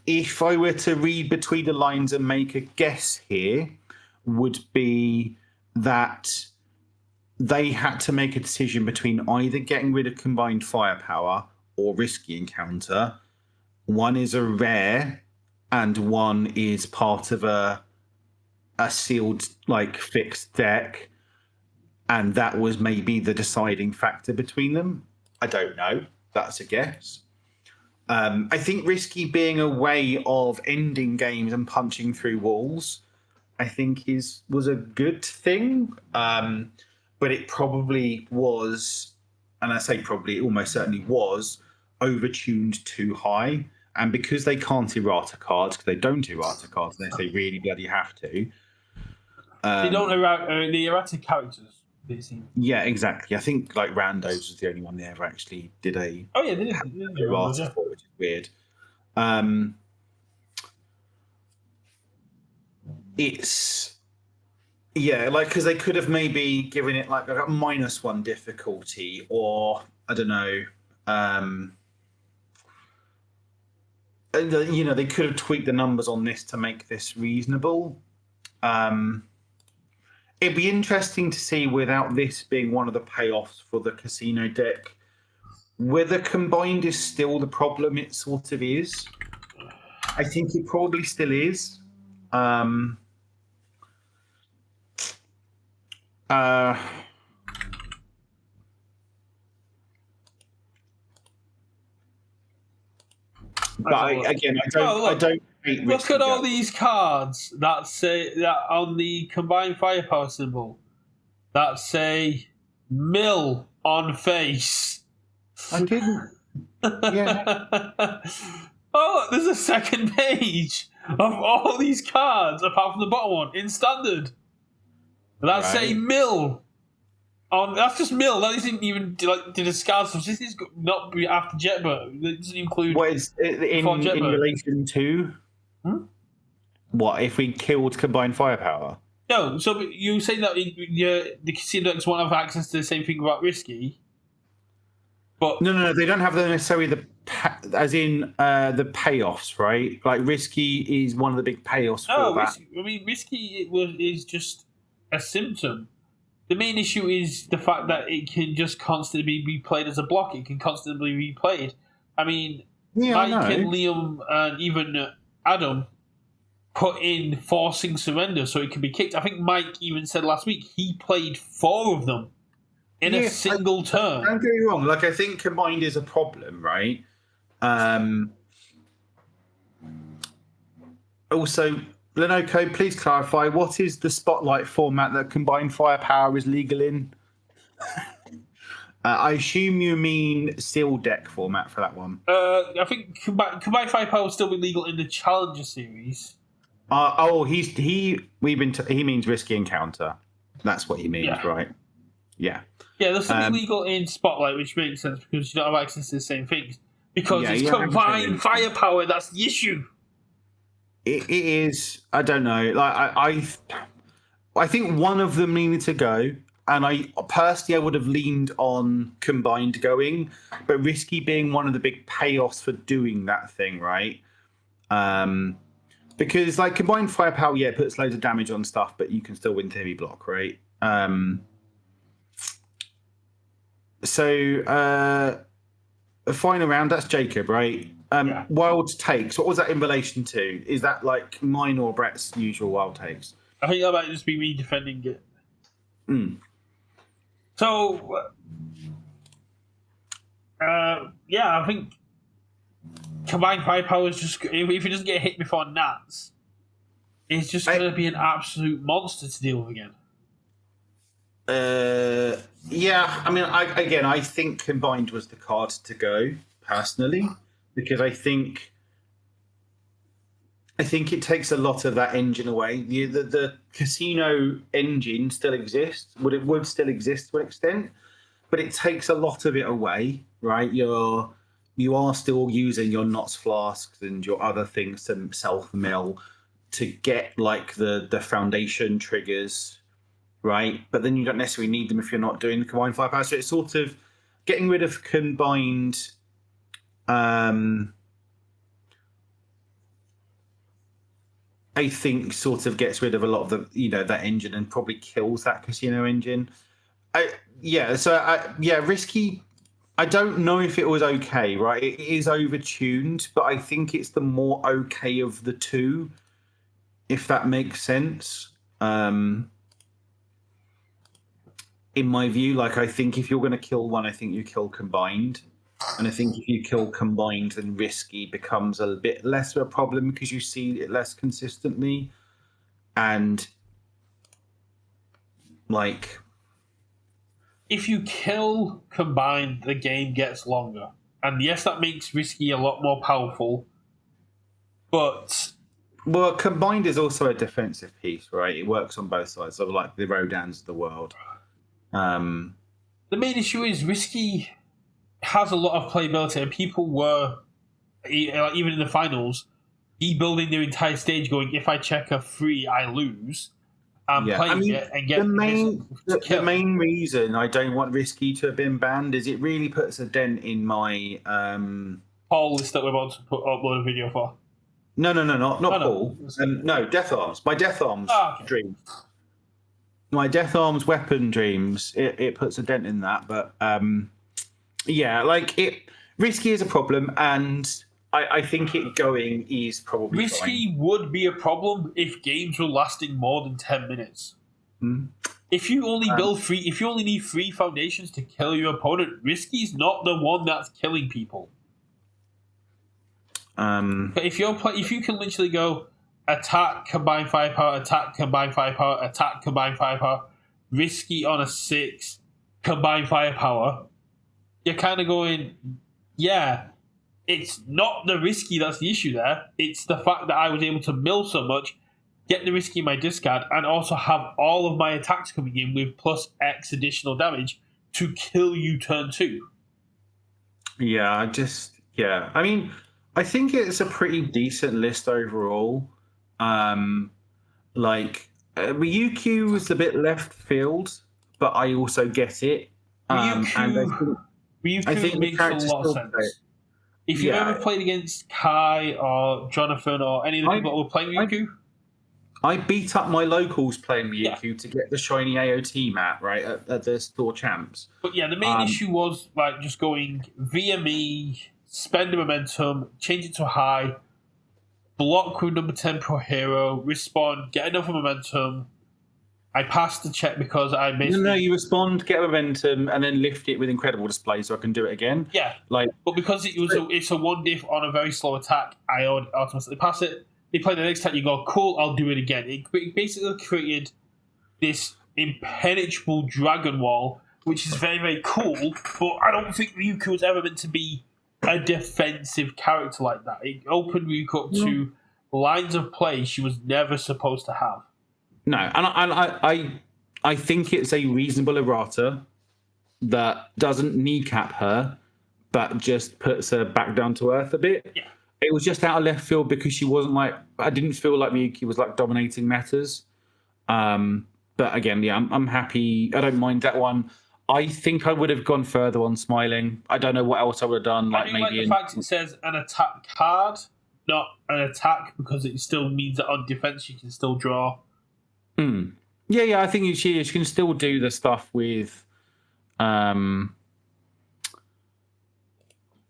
if I were to read between the lines and make a guess here, would be that they had to make a decision between either getting rid of combined firepower or Risky Encounter. One is a rare, and one is part of a sealed, like, fixed deck, and that was maybe the deciding factor between them. I don't know. That's a guess. I think Risky being a way of ending games and punching through walls, I think was a good thing. But it probably was, and I say probably, it almost certainly was, overtuned too high. And because they can't errata cards, because they don't errata cards unless they really bloody have to. They don't errata the errata characters. Yeah, exactly. I think like Randos was the only one they ever actually did a. Oh yeah, they did errata for, which is weird. It's like because they could have maybe given it like a -1 difficulty, or I don't know. They could have tweaked the numbers on this to make this reasonable. It'd be interesting to see, without this being one of the payoffs for the casino deck, whether combined is still the problem it sort of is. I think it probably still is. But I don't hate look at all these cards that say that on the combined firepower symbol that say mill on face. I didn't. Yeah. Oh, there's a second page of all these cards apart from the bottom one in standard that say mill. That's just mill. That isn't even like the discard stuff. This is not after Jetbird. It doesn't include What is before in Jetbird. relation to what if we killed combined firepower? No, so you say that the casino decks won't have access to the same thing about Risky, but No. They don't have necessarily as in the payoffs, right? Like Risky is one of the big payoffs for that. Risky is just a symptom. The main issue is the fact that it can just constantly be replayed as a block. It can constantly be replayed. I mean, Mike and Liam and even Adam put in forcing surrender so it can be kicked. I think Mike even said last week he played 4 of them in a single turn. Don't get me wrong. Like, I think combined is a problem, right? Also, Lenoco, please clarify, what is the spotlight format that combined firepower is legal in? I assume you mean seal deck format for that one. I think combined firepower will still be legal in the Challenger series. He means risky encounter. That's what he means, right? Yeah. Yeah, they'll still be legal in Spotlight, which makes sense because you don't have access to the same things. Because it's combined firepower, that's the issue. It is. I don't know. Like I think one of them needed to go, and I would have leaned on combined going, but risky being one of the big payoffs for doing that thing, right? Because like combined firepower, puts loads of damage on stuff, but you can still win theory block, right? So the final round, that's Jacob, right? Wild takes. What was that in relation to? Is that like mine or Brett's usual wild takes? I think that might just be me defending it. So, I think combined firepower is just if he doesn't get hit before Nats, it's just going to be an absolute monster to deal with again. I mean, I think combined was the card to go personally, because I think it takes a lot of that engine away. The casino engine still exists. It would still exist to an extent, but it takes a lot of it away, right? You are still using your knots flasks and your other things to self mill to get like the foundation triggers, right? But then you don't necessarily need them if you're not doing the combined firepower. So it's sort of getting rid of combined. I think sort of gets rid of a lot of the that engine and probably kills that casino engine. Risky. I don't know if it was okay, right? It is overtuned, but I think it's the more okay of the two, if that makes sense. In my view, like I think if you're going to kill one, I think you kill combined. And I think if you kill combined, then risky becomes a bit less of a problem because you see it less consistently. And like, if you kill combined, the game gets longer. And yes, that makes risky a lot more powerful. But combined is also a defensive piece, right? It works on both sides, of like the Rodans of the world. The main issue is risky has a lot of playability, and people were even in the finals rebuilding their entire stage, going, if I check a 3, I lose. Playing it and get the main reason I don't want risky to have been banned is it really puts a dent in my Paul list that we're about to upload a video for. No, not Paul. No, Death Arms. My Death Arms dream. My Death Arms weapon dreams. It puts a dent in that, but risky is a problem, and I think it going is probably risky fine. Would be a problem if games were lasting more than 10 minutes. If you only if you only need 3 foundations to kill your opponent, risky's not the one that's killing people. But if you can literally go attack, combine firepower, attack, combine firepower, attack, combine firepower, risky on a 6, combine firepower, you're kind of going, it's not the risky that's the issue there. It's the fact that I was able to mill so much get the risky in my discard, and also have all of my attacks coming in with plus X additional damage to kill you turn 2. Yeah, I mean, I think it's a pretty decent list overall. Like Ryukyu was a bit left field, but I also get it. And I think Ryukyu the makes a character lot of still play. sense. If you've ever Yeah, played against Kai or Jonathan or any of the people that were playing Ryukyu, I beat up my locals playing Yeah. Ryukyu to get the shiny AOT map right at the store champs. but yeah, the main issue was like just going VME, spend the momentum, change it to high, block with number 10 pro hero, respawn, get enough momentum. I passed the check because I basically. No, you respond, get momentum, and then lift it with incredible display so I can do it again. Yeah, like, but because it's a one diff on a very slow attack, I automatically pass it. They play the next time, you go, cool, I'll do it again. It basically created this impenetrable dragon wall, which is very, very cool, but I don't think Ryuko was ever meant to be a defensive character like that. It opened Ryuko up to lines of play she was never supposed to have. No, and I think it's a reasonable errata that doesn't kneecap her, but just puts her back down to earth a bit. Yeah. It was just out of left field because she wasn't like. I didn't feel like Miyuki was like dominating metas. But again, yeah, I'm happy. I don't mind that one. I think I would have gone further on Smiling. I don't know what else I would have done. I do like the fact it says an attack card, not an attack, because it still means that on defense you can still draw. Yeah. I think she can still do the stuff with,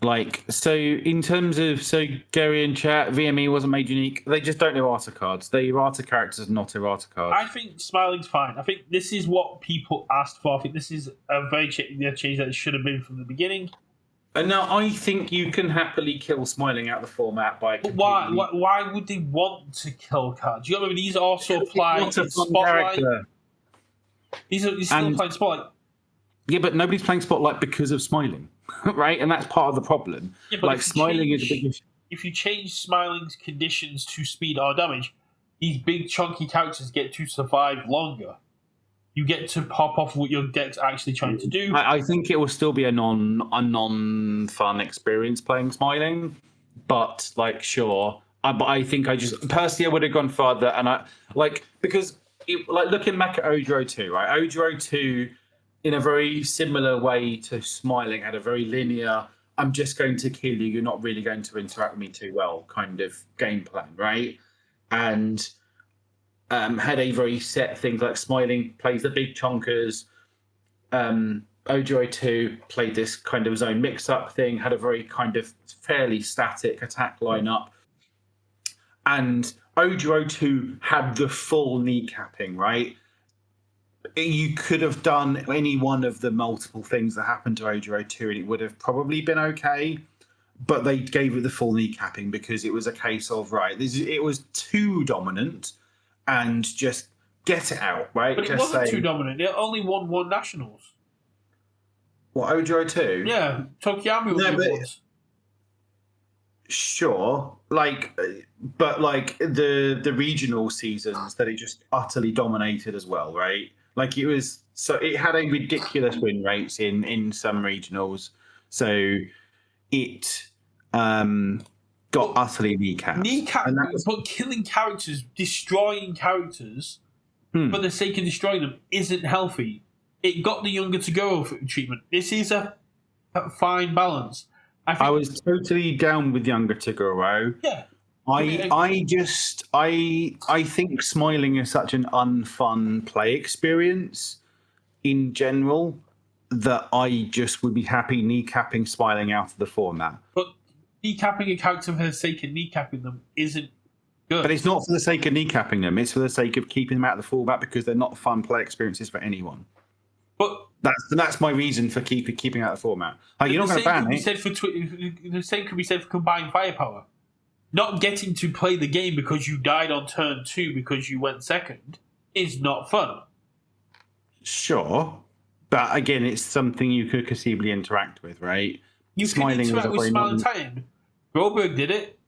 like, so in terms of Gary in chat, VME wasn't made unique. They just don't errata cards. They errata characters, not errata cards. I think Smiling's fine. I think this is what people asked for. I think this is a very change that it should have been from the beginning. And now I think you can happily kill Smiling out of the format by. But why would they want to kill cards? You got to remember, these also apply in Spotlight. These are still applying Spotlight. Yeah, but nobody's playing Spotlight because of Smiling, right? And that's part of the problem. Yeah, like, Smiling is a big issue. If you change Smiling's conditions to speed or damage, these big chunky characters get to survive longer. You get to pop off what your deck's actually trying to do. I think it will still be a non fun experience playing Smiling, but like, sure. But I think I would have gone further, and because looking back at Ojiro 2, right? Ojiro 2, in a very similar way to Smiling, had a very linear, I'm just going to kill you, you're not really going to interact with me too well kind of game plan, right? And had a very set things like Smiling plays the big chonkers. Ojiro 2 played this kind of zone mix-up thing, had a very kind of fairly static attack lineup. And Ojiro 2 had the full kneecapping, right? You could have done any one of the multiple things that happened to Ojiro 2 and it would have probably been okay. But they gave it the full kneecapping because it was a case of, it was too dominant and just get it out, right? But it wasn't too dominant. It only won 1 nationals. What, Ojiro 2? Yeah, Tokiyamu was. Sure, but the regional seasons that it just utterly dominated as well, right? Like, it had a ridiculous win rates in some regionals, so it got utterly kneecapped. But killing characters, destroying characters for the sake of destroying them isn't healthy. It got the younger to go treatment. This is a fine balance. I was totally down with younger Toguro. Yeah. I think Smiling is such an unfun play experience in general that I just would be happy kneecapping Smiling out of the format. But kneecapping a character for the sake of kneecapping them isn't good. But it's not for the sake of kneecapping them. It's for the sake of keeping them out of the format because they're not fun play experiences for anyone. But that's my reason for keeping out of the format. Like, you're not going to ban it. The same could be said for combined firepower. Not getting to play the game because you died on turn 2 because you went second is not fun. Sure. But again, it's something you could conceivably interact with, right? You can interact with Smiling Titan. Goldberg did it.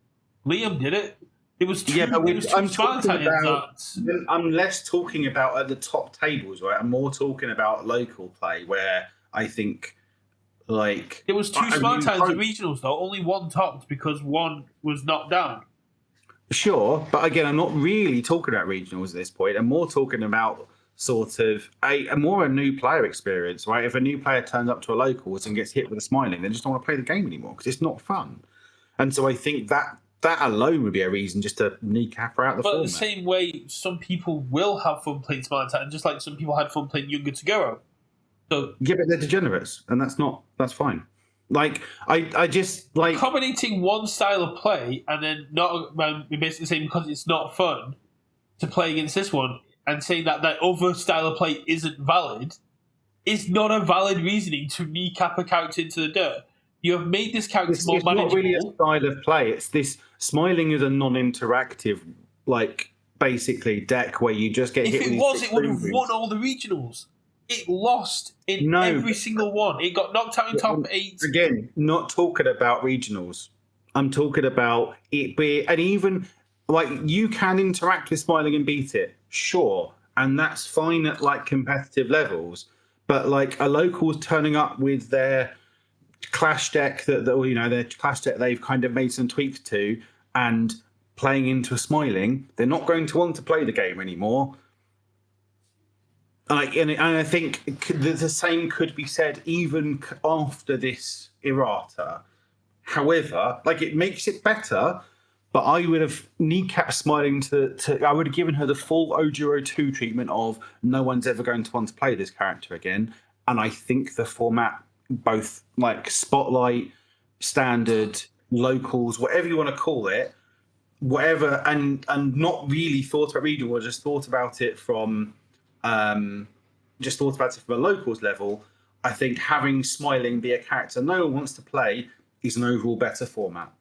Liam did it. There was two. Yeah, but there was two Spartans. I'm less talking about at the top tables, right? I'm more talking about local play, where I think like There was two Spartans at regionals though. Only one topped because one was knocked down. Sure, but again, I'm not really talking about regionals at this point. I'm more talking about sort of a new player experience, right? If a new player turns up to a locals and gets hit with a smiling, they just don't want to play the game anymore because it's not fun. And so I think that alone would be a reason just to kneecap her out the format. But the same way, some people will have fun playing Smiling Titan, just like some people had fun playing Younger to Go. So yeah, but they're degenerates, and that's fine. Like I just like accommodating one style of play and then not basically saying because it's not fun to play against this one and saying that other style of play isn't valid is not a valid reasoning to kneecap a character into the dirt. You have made this character more manageable. It's not really a style of play. It's this smiling is a non-interactive, like basically deck where you just get hit. If it was, it would have won all the regionals. It lost in every single one. It got knocked out in top 8. Again, not talking about regionals. I'm talking about it being, and even like you can interact with smiling and beat it, sure, and that's fine at like competitive levels. But like a local's turning up with their clash deck their clash deck they've kind of made some tweaks to and playing into a smiling, they're not going to want to play the game anymore. And I think the same could be said even after this errata. However, like it makes it better, but I would have kneecapped smiling I would have given her the full Ojiro 2 treatment of no one's ever going to want to play this character again. And I think the format, both like Spotlight, Standard, Locals, whatever you want to call it, whatever, and not really thought about regional, I just thought about it from a locals level. I think having smiling be a character no one wants to play is an overall better format.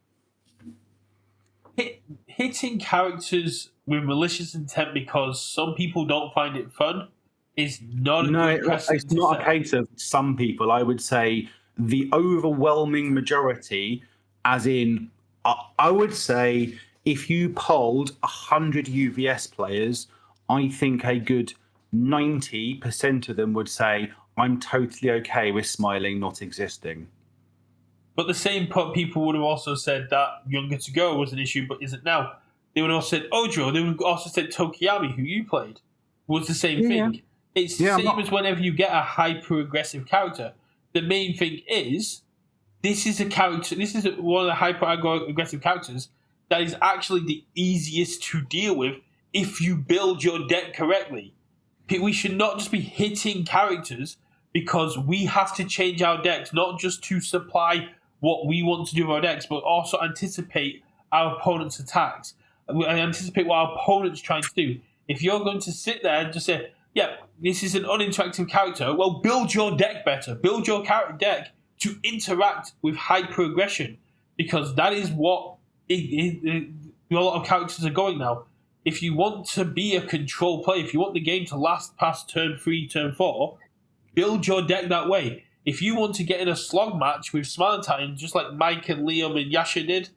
Hitting characters with malicious intent because some people don't find it fun is not it's not a case of some people. I would say the overwhelming majority, as in I would say if you polled 100 UVS players, I think a good 90% of them would say, I'm totally okay with smiling not existing. But the same people would have also said that Younger to Go was an issue, but isn't now. They would have also said Ojo. They would have also said Tokiyami, who you played, was the same thing. It's the same as whenever you get a hyper-aggressive character. The main thing is, this is a character, this is one of the hyper-aggressive characters that is actually the easiest to deal with if you build your deck correctly. We should not just be hitting characters because we have to change our decks, not just to supply what we want to do with our decks, but also anticipate our opponent's attacks. And anticipate what our opponent's trying to do. If you're going to sit there and just say, yeah, this is an uninteractive character, well, build your deck better. Build your deck to interact with hyper-aggression, because that is what a lot of characters are going now. If you want to be a control player, if you want the game to last past turn 3, turn 4, build your deck that way. If you want to get in a slog match with Smiling Titan, just like Mike and Liam and Yasha did,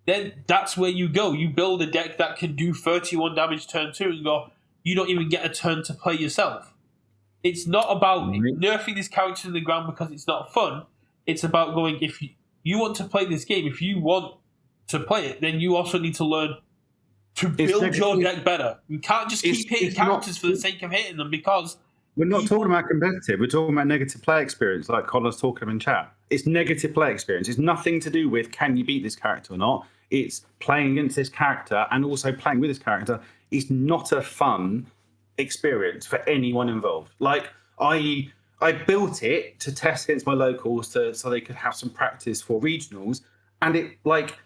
then that's where you go. You build a deck that can do 31 damage turn 2 and go, you don't even get a turn to play yourself. It's not about nerfing this character in the ground because it's not fun. It's about going, if you want to play this game, if you want to play it, then you also need to learn to build your deck better. You can't just keep hitting characters for the sake of hitting them, because we're not talking about competitive. We're talking about negative play experience, like Connor's talking in chat. It's negative play experience. It's nothing to do with can you beat this character or not. It's playing against this character and also playing with this character is not a fun experience for anyone involved. Like I built it to test against my locals so they could have some practice for regionals, and it like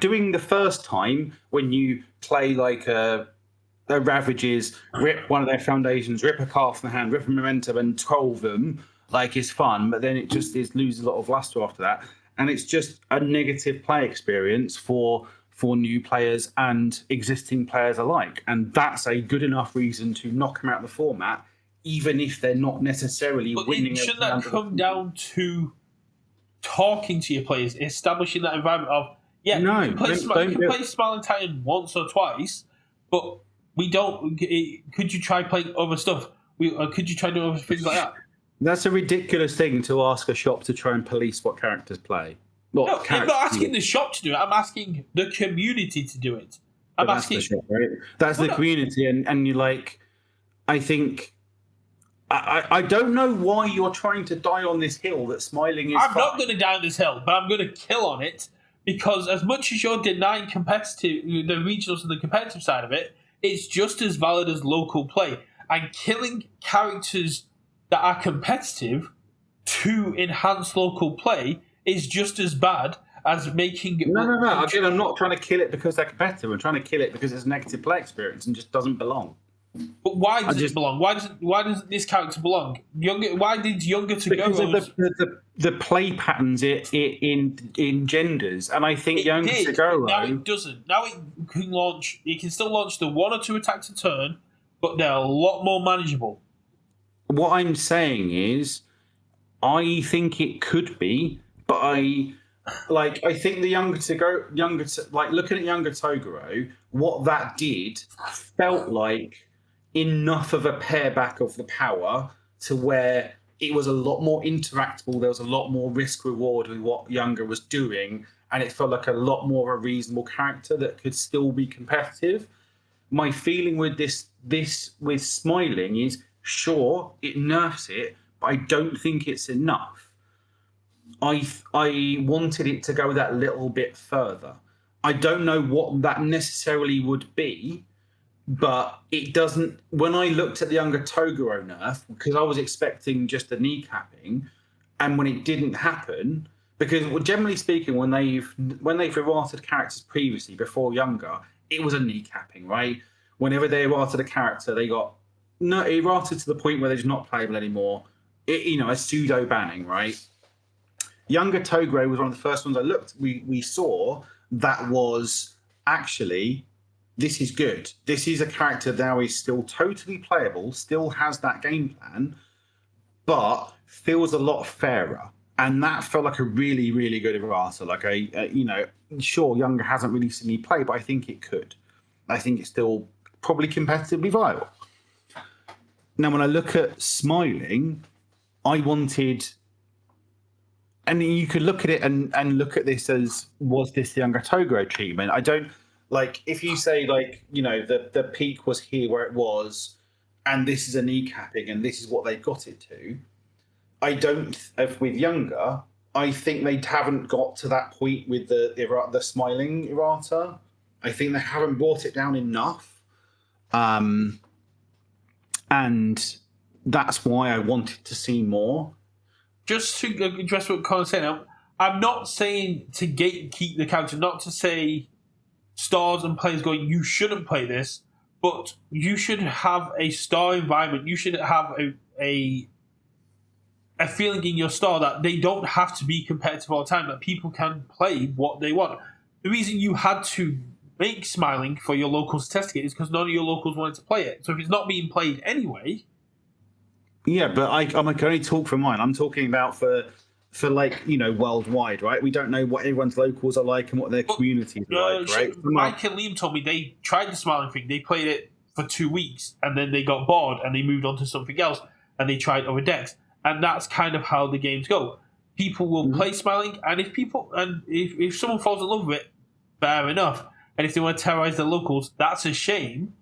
doing the first time when you play like a Ravages, rip one of their foundations, rip a card from the hand, rip a momentum, and 12 them, like is fun, but then it just loses a lot of luster after that. And it's just a negative play experience for new players and existing players alike. And that's a good enough reason to knock them out of the format, even if they're not necessarily winning. Shouldn't that come down to talking to your players, establishing that environment of, Yeah, No, you can play, don't you can play Smiling Titan once or twice, but we don't. Could you try playing other stuff? Could you try doing other things like that? That's a ridiculous thing to ask a shop to try and police what characters play. No, I'm not asking the shop to do it. I'm asking the community to do it. I'm That's asking. the shop, right? That's the community, and you like. I think. I don't know why you're trying to die on this hill that smiling is. I'm not going to die on this hill, but I'm going to kill on it because as much as you're denying the regionals and the competitive side of it, it's just as valid as local play. And killing characters that are competitive to enhance local play is just as bad as making. No. Again, I'm not trying to kill it because they're competitive. I'm trying to kill it because it's a negative play experience and just doesn't belong. But why does it belong? Why does this character belong? Why did younger to go? Because of the play patterns it engenders, and I think younger to go. Now it doesn't. Now it can launch. It can still launch the 1 or 2 attacks a turn, but they're a lot more manageable. What I'm saying is, I think it could be, but I think the looking at younger Toguro, what that did felt like enough of a pare back of the power to where it was a lot more interactable. There was a lot more risk reward with what Younger was doing, and it felt like a lot more of a reasonable character that could still be competitive. My feeling with this with Smiling is, sure, it nerfs it, but I don't think it's enough. I wanted it to go that little bit further. I don't know what that necessarily would be, but it doesn't. When I looked at the Younger Toguro nerf, because I was expecting just a kneecapping, and when it didn't happen, because generally speaking, when they've errated characters previously before Younger, it was a kneecapping, right? Whenever they errated a character, they got errated to the point where they're just not playable anymore. A pseudo banning, right? Younger Toguro was one of the first ones I looked. We saw that was actually. This is good. This is a character that now is still totally playable, still has that game plan, but feels a lot fairer. And that felt like a really, really good errata. Like sure, Younger hasn't really seen me play, but I think it could. I think it's still probably competitively viable. Now, when I look at Smiling, I wanted, and you could look at it and look at this as, was this the Younger Toguro treatment? I don't. Like, if you say, the peak was here where it was, and this is a kneecapping, and this is what they got it to, with Younger, I think they haven't got to that point with the Smiling errata. I think they haven't brought it down enough. And that's why I wanted to see more. Just to address what Colin's saying, I'm not saying to gatekeep the character, not to say stars and players going, you shouldn't play this, but you should have a star environment. You should have a feeling in your star that they don't have to be competitive all the time, that people can play what they want. The reason you had to make Smiling for your locals to test it is because none of your locals wanted to play it. So if it's not being played anyway... Yeah, but I can only talk for mine. I'm talking about for worldwide, right? We don't know what everyone's locals are like and what their communities are like, right? Mike and Liam told me they tried the Smiling thing. They played it for 2 weeks and then they got bored and they moved on to something else and they tried other decks. And that's kind of how the games go. People will play Smiling, and if someone falls in love with it, fair enough. And if they want to terrorize their locals, that's a shame.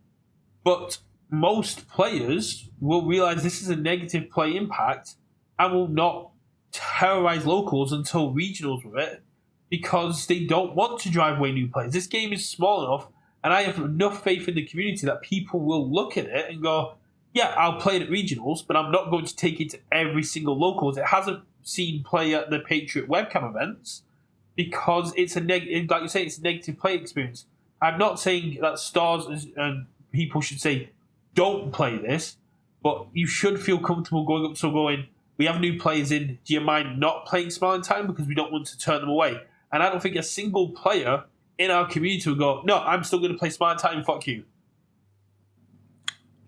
But most players will realize this is a negative play impact and will not terrorize locals until regionals with it because they don't want to drive away new players. This game is small enough, and I have enough faith in the community that people will look at it and go, yeah, I'll play it at regionals, but I'm not going to take it to every single locals. It hasn't seen play at the Patriot webcam events because it's like you say, it's a negative play experience. I'm not saying that stars and people should say, don't play this, but you should feel comfortable going up to going, we have new players in, do you mind not playing Smiling Time because we don't want to turn them away? And I don't think a single player in our community will go, no, I'm still going to play Smiling Time, fuck you.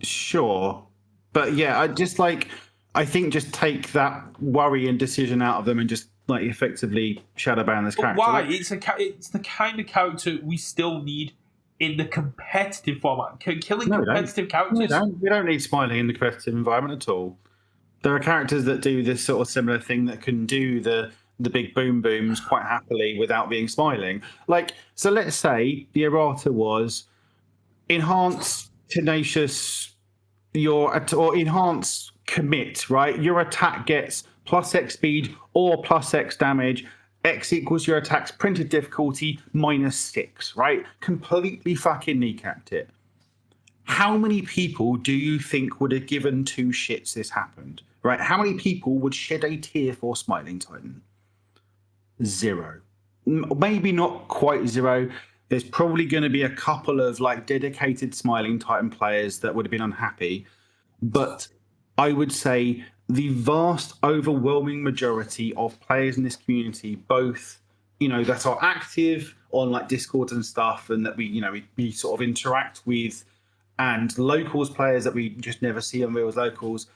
Sure. But yeah, I think just take that worry and decision out of them and just like effectively shadow ban this But character. why? Like, It's the kind of character we still need in the competitive format. Killing no, we don't. competitive We characters. don't. We don't need smiling in the competitive environment at all. There are characters that do this sort of similar thing that can do the big boom booms quite happily without being smiling. Like, so let's say the errata was enhance tenacious or enhance commit, right? Your attack gets plus X speed or plus X damage. X equals your attack's printed difficulty -6, right? Completely fucking kneecapped it. How many people do you think would have given two shits this happened? Right? How many people would shed a tear for Smiling Titan? 0. Maybe not quite 0. There's probably going to be a couple of like dedicated Smiling Titan players that would have been unhappy. But I would say the vast overwhelming majority of players in this community, both, that are active on like Discord and stuff, and that we sort of interact with, and locals players that we just never see on real locals,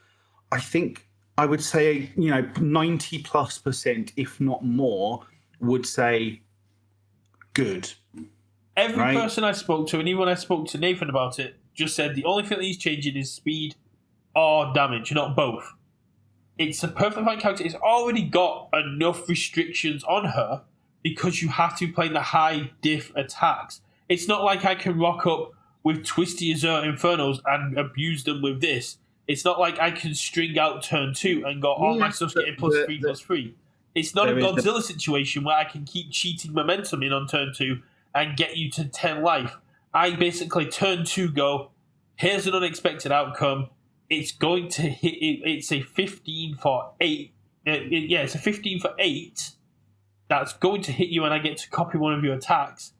I think I would say 90+%, if not more, would say good. Every right? person I spoke to, and even when I spoke to Nathan about it, just said the only thing that he's changing is speed or damage, not both. It's a perfect fine character. It's already got enough restrictions on her because you have to play the high diff attacks. It's not like I can rock up with Twisty Azure Infernos and abuse them with this. It's not like I can string out turn 2 and go, all my stuff's getting +3/+3. It's not a Godzilla situation where I can keep cheating momentum in on turn 2 and get you to 10 life. I basically turn 2 go, here's an unexpected outcome. It's going to hit, it's a 15 for 8. It's a 15 for 8 that's going to hit you and I get to copy one of your attacks.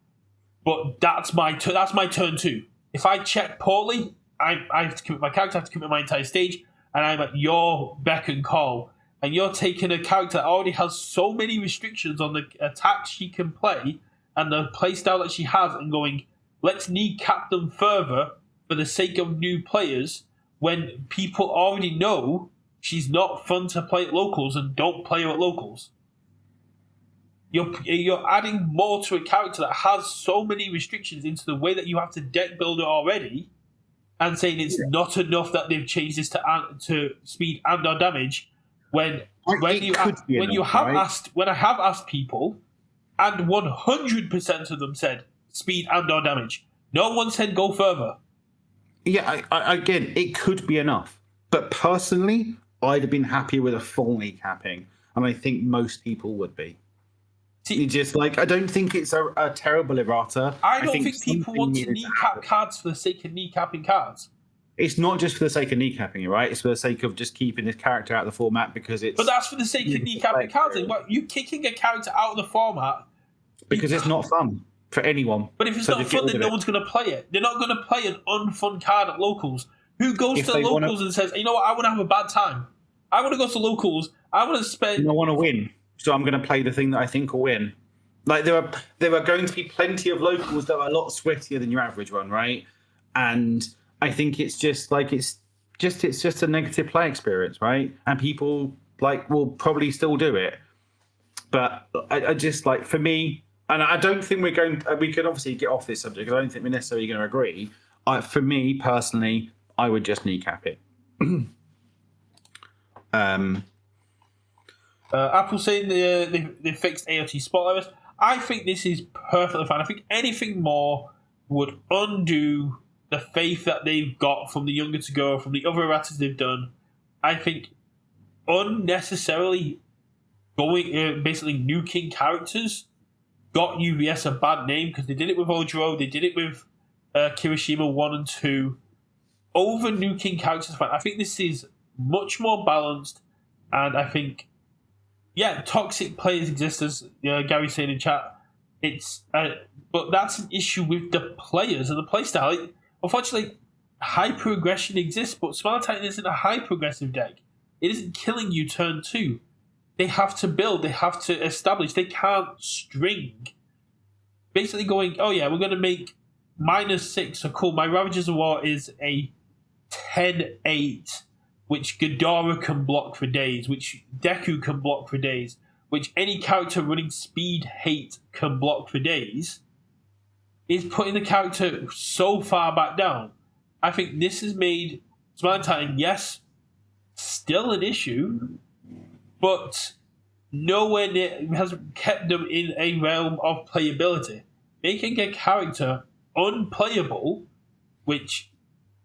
But that's my turn 2. If I check poorly, I have to commit my character, I have to commit my entire stage, and I'm at your beck and call. And you're taking a character that already has so many restrictions on the attacks she can play and the playstyle that she has, and going, let's kneecap them further for the sake of new players when people already know she's not fun to play at locals and don't play her at locals. You're adding more to a character that has so many restrictions into the way that you have to deck build it already, and saying it's not enough that they've changed this to speed and or damage. When I have asked people, and 100% of them said speed and or damage. No one said go further. Yeah, again, it could be enough, but personally, I'd have been happy with a full kneecapping, and I think most people would be. Just like, I don't think it's a terrible errata. I don't think people want to kneecap cards for the sake of kneecapping cards. It's not just for the sake of kneecapping, right? It's for the sake of just keeping this character out of the format because it's. But that's for the sake of kneecapping cards. You kicking a character out of the format because it's not fun for anyone. But if it's not fun, then no one's going to play it. They're not going to play an unfun card at locals. Who goes to locals and says, you know what, I want to have a bad time. I want to go to locals. I want to spend. I want to win. So I'm going to play the thing that I think will win. Like there are going to be plenty of locals that are a lot sweatier than your average one, right? And I think it's just a negative play experience, right? And people will probably still do it. But I just for me, and I don't think we can obviously get off this subject because I don't think we're necessarily going to agree. For me personally, I would just kneecap it. Apple saying they fixed AOT spot errors. I think this is perfectly fine. I think anything more would undo the faith that they've got from the Younger to Go, from the other erratas they've done. I think unnecessarily going basically nuking characters got UVS a bad name because they did it with Ojiro, they did it with Kirishima 1 and 2. Over nuking characters, fine. I think this is much more balanced, and I think toxic players exist, as Gary said in chat. It's but that's an issue with the players and the playstyle. Unfortunately, hyper aggression exists, but Smiling Titan isn't a hyper aggressive deck. It isn't killing you turn 2. They have to build, they have to establish, they can't string. Basically going, oh yeah, we're going to make -6, so cool, my Ravagers of War is a 10-8, which Ghidorah can block for days, which Deku can block for days. which any character running speed hate can block for days, is putting the character so far back down. I think this has made Smiling Titan, yes, still an issue, but nowhere near has kept them in a realm of playability. Making a character unplayable, which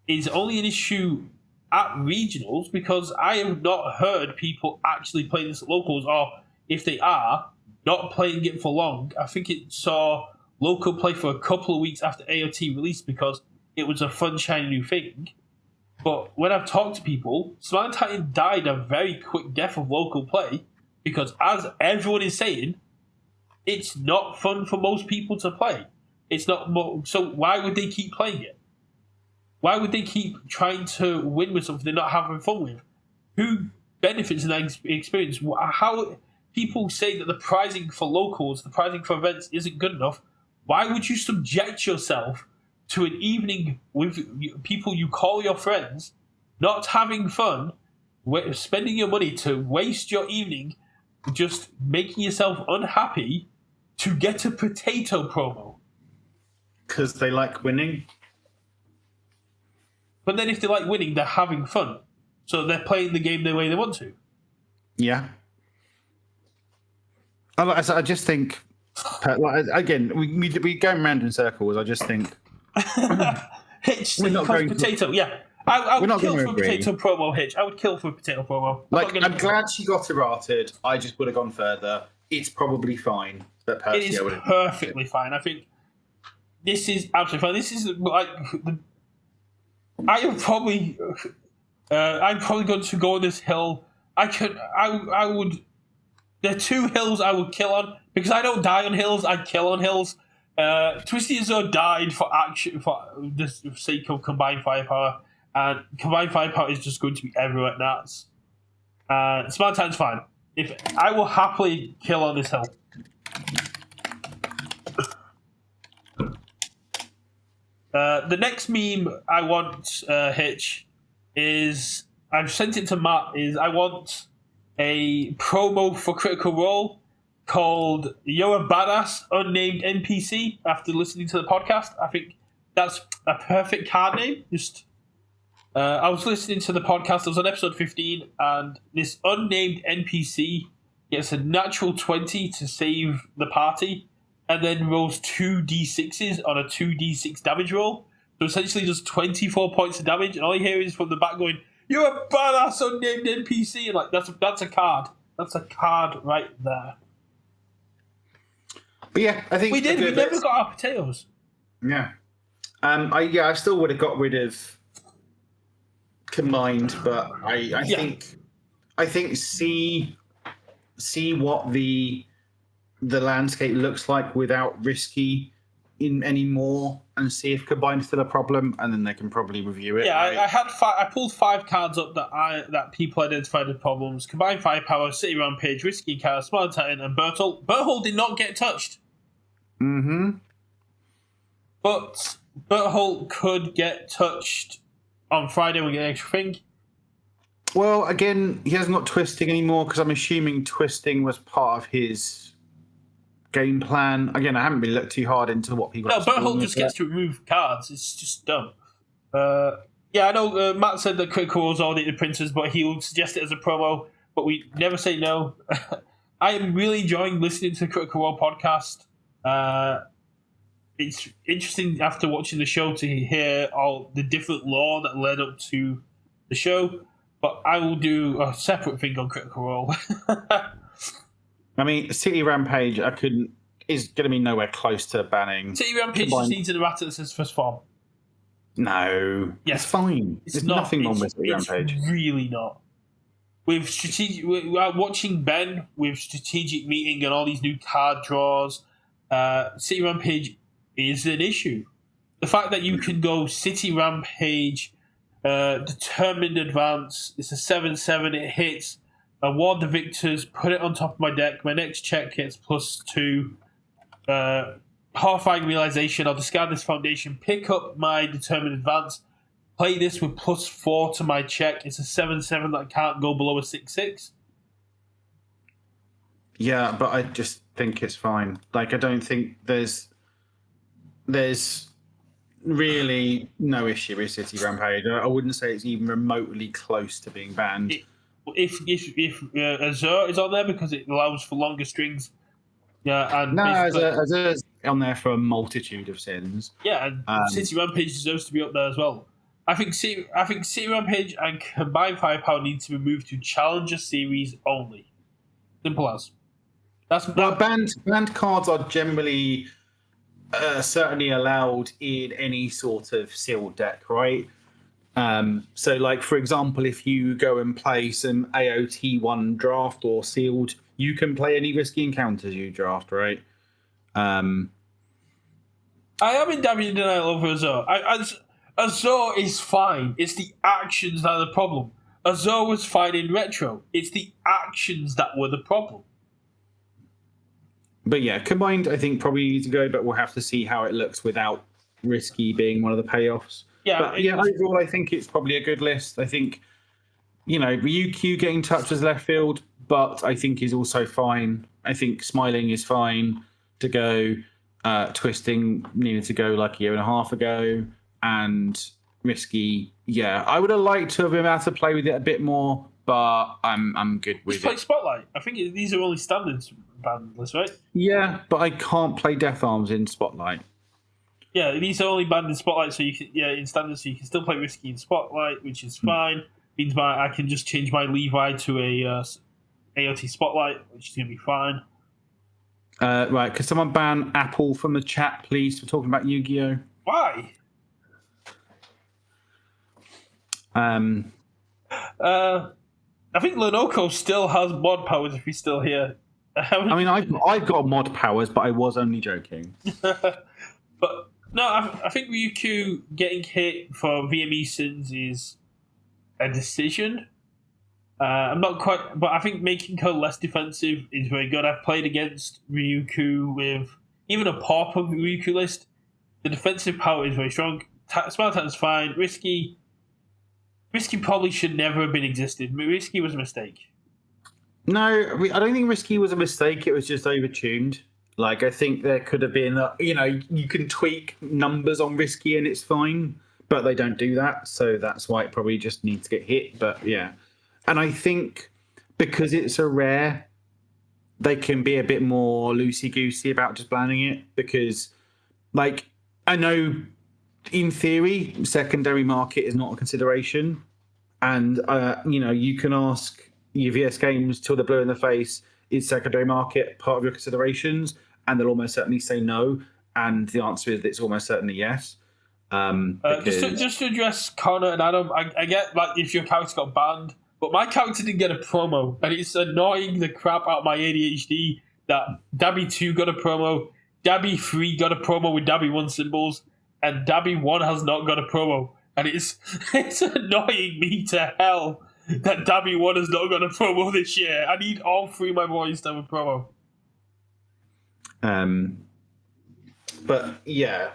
is only an issue at regionals, because I have not heard people actually playing this at locals, or if they are, not playing it for long. I think it saw local play for a couple of weeks after AOT released because it was a fun, shiny new thing. But when I've talked to people, Smiling Titan died a very quick death of local play because, as everyone is saying, it's not fun for most people to play. It's not. So why would they keep playing it? Why would they keep trying to win with something they're not having fun with? Who benefits in that experience? How people say that the pricing for locals, the pricing for events isn't good enough. Why would you subject yourself to an evening with people you call your friends, not having fun, spending your money to waste your evening just making yourself unhappy to get a potato promo? Because they like winning. But then if they like winning, they're having fun. So they're playing the game the way they want to. Yeah. I just think, again, we go round in circles. I just think Hitch potato. Yeah, I would kill for a potato promo. Hitch, I would kill for a potato promo. I'm glad she got errated. I just would have gone further. It's probably fine, but it is perfectly fine. I think this is absolutely fine. This is like I'm probably going to go on this hill. I would. There are two hills I would kill on because I don't die on hills. I kill on hills. Twisty Azure died for action for the sake of combined firepower, and combined firepower is just going to be everywhere at Nats. Smart Titan's fine. If I will happily kill on this hill. The next meme I want, Hitch, is I've sent it to Matt. Is I want a promo for Critical Role called "You're a Badass" unnamed NPC. After listening to the podcast, I think that's a perfect card name. I was listening to the podcast. I was on episode 15, and this unnamed NPC gets a natural 20 to save the party, and then rolls 2d6s on a 2d6 damage roll. So essentially, just 24 points of damage, and all you hear is from the back going, "You're a badass unnamed NPC," and like that's a card. That's a card right there. But yeah, I think we did. We never got our potatoes. Yeah. I still would have got rid of combined, but I think see what the landscape looks like without risky in anymore, and see if combined is still a problem, and then they can probably review it. Yeah, right? I pulled 5 cards up that people identified as problems: combined firepower, City Rampage, Risky Chaos, Smiling Titan, and Berthold. Berthold did not get touched. Mm-hmm. But Berthold could get touched on Friday. We get an extra thing. Well, again, he hasn't got twisting anymore because I'm assuming twisting was part of his game plan. Again, I haven't really looked too hard into what people. No, Berthold just gets to remove cards. It's just dumb. Yeah, I know Matt said that Critical Role's already the Princess, but he would suggest it as a promo. But we never say no. I am really enjoying listening to the Critical Role podcast. It's interesting after watching the show to hear all the different lore that led up to the show. But I will do a separate thing on Critical Role. I mean, City Rampage, is going to be nowhere close to banning. City Rampage just needs an errata that says first form. No, yes, it's fine. There's nothing wrong with City Rampage. It's really not. With strategic, we are watching Ben with strategic meeting and all these new card draws. City Rampage is an issue. The fact that you can go City Rampage, determined advance. It's a 7/7. It hits. Award the victors. Put it on top of my deck. My next check gets +2. Horrifying realization. I'll discard this foundation. Pick up my determined advance. Play this with +4 to my check. It's a 7/7 that can't go below a 6/6. Yeah, but I just think it's fine. Like, I don't think there's really no issue with City Rampage. I wouldn't say it's even remotely close to being banned. If Azure is on there because it allows for longer strings, yeah, and No, basically, as on there for a multitude of sins. yeah, and City Rampage deserves to be up there as well. I think City Rampage and Combined Firepower need to be moved to Challenger Series only. Simple as. Well, banned cards are generally certainly allowed in any sort of sealed deck, right? So, like for example, if you go and play some AOT1 draft or sealed, you can play any risky encounters you draft, right? I am in W denial over Azure. Azure is fine. It's the actions that are the problem. Azure was fine in retro. It's the actions that were the problem. But yeah, combined, I think probably needs to go, but we'll have to see how it looks without risky being one of the payoffs. Yeah, but yeah, overall, I think it's probably a good list. I think, Ryukyu getting touched as left field, but I think is also fine. I think Smiling is fine to go. Twisting needed to go like a year and a half ago, and Risky, yeah, I would have liked to have been able to play with it a bit more, but I'm good with it. Play Spotlight. I think these are only standards banned lists, right? Yeah, but I can't play Death Arms in Spotlight. Yeah, these are only banned in Spotlight, so you can in standards, so you can still play Risky in Spotlight, which is fine. Means I can just change my Levi to a AOT Spotlight, which is gonna be fine. Right, could someone ban Apple from the chat, please? We're talking about Yu-Gi-Oh. Why? I think Lenoco still has mod powers if he's still here. I mean, I've got mod powers, but I was only joking. But no, I think Ryukyu getting hit for VME sins is a decision. I'm not quite, but I think making her less defensive is very good. I've played against Ryukyu with even a pop of the Ryukyu list. The defensive power is very strong. Smart is fine. Risky probably should never have been existed. Risky was a mistake. No, I don't think Risky was a mistake. It was just overtuned. Like, I think there could have been, you can tweak numbers on Risky and it's fine, but they don't do that. So that's why it probably just needs to get hit. But yeah. And I think because it's a rare, they can be a bit more loosey-goosey about just banning it. Because, like, I know in theory, secondary market is not a consideration. And, you can ask UVS games till they're blue in the face, is secondary market part of your considerations? And they'll almost certainly say no. And the answer is it's almost certainly yes. Just to address Connor and Adam, I get like if your character got banned, but my character didn't get a promo, and it's annoying the crap out of my ADHD that Dabby 2 got a promo, Dabby 3 got a promo with Dabby 1 symbols, and Dabby 1 has not got a promo. And it's annoying me to hell that Dabby 1 has not got a promo this year. I need all three of my boys to have a promo. But yeah,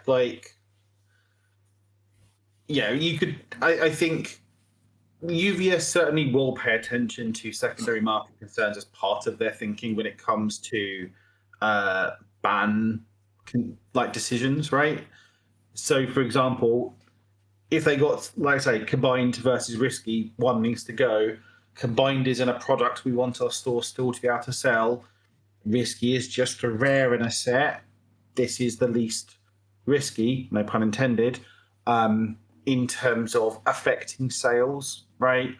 you could. I think UVS certainly will pay attention to secondary market concerns as part of their thinking when it comes to ban decisions, right? So, for example, if they got, like I say, combined versus risky, one needs to go. Combined isn't a product we want our store still to be able to sell. Risky is just a rare in a set. This is the least risky, no pun intended, in terms of affecting sales, right?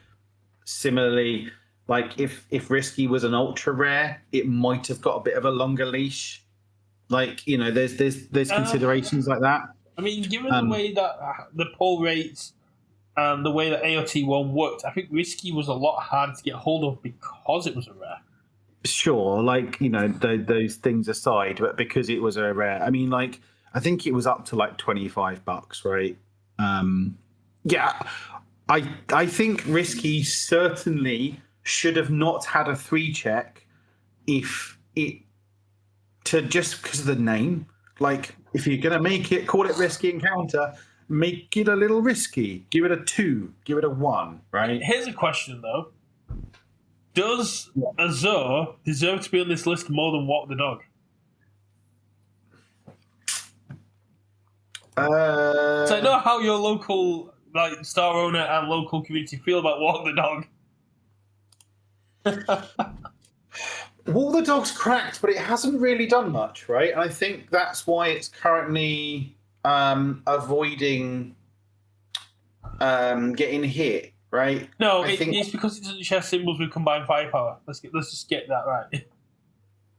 Similarly, like if risky was an ultra rare, it might have got a bit of a longer leash. Like, there's considerations like that. I mean, given the way that the pull rates and the way that AOT1 worked, I think risky was a lot harder to get hold of because it was a rare. Sure, those things aside, but because it was a rare, I mean, I think it was up to $25, right? Yeah, I think risky certainly should have not had a 3 check if it just because of the name. Like, if you're gonna make it, call it risky encounter, make it a little risky. Give it a 2, give it a 1, right? Here's a question though. Does Azor deserve to be on this list more than Walk the Dog? So I know how your local star owner and local community feel about Walk the Dog. Walk the Dog's cracked, but it hasn't really done much, right? And I think that's why it's currently avoiding getting hit, right? No, it's because it doesn't share symbols with combined firepower. Let's just get that right.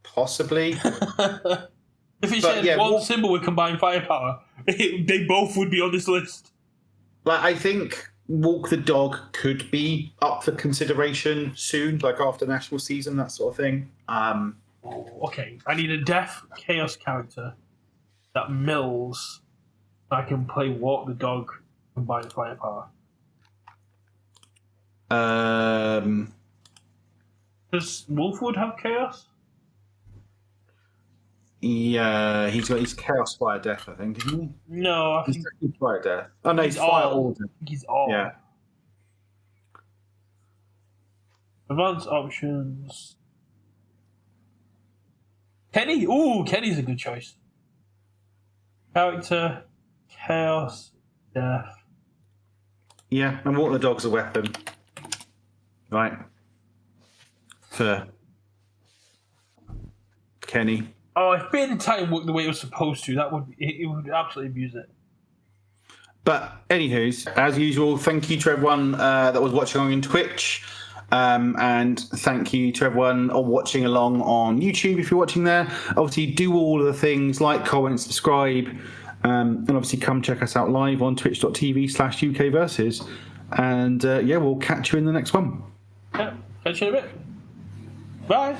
Possibly. If it shared one symbol with combined firepower, they both would be on this list. Like, I think Walk the Dog could be up for consideration soon, like after national season, that sort of thing. Okay, I need a deaf chaos character that mills so I can play Walk the Dog combined firepower. Does Wolfwood have chaos? Yeah, he's Chaos Fire Death, I think, isn't he? No, I think He's Fire Death. Oh no, he's Fire Order. He's all. Yeah. Advanced options. Kenny? Ooh, Kenny's a good choice. Character, Chaos, Death. Yeah, and Walk the Dog's a weapon. Right. For Kenny. Oh, if Beard and Titan worked the way it was supposed to, it would absolutely abuse it. But anywho's, as usual, thank you to everyone that was watching on Twitch. And thank you to everyone watching along on YouTube if you're watching there. Obviously, do all of the things like, comment, subscribe, and obviously come check us out live on twitch.tv/UKversus. And we'll catch you in the next one. Yeah, catch you in a bit. Bye.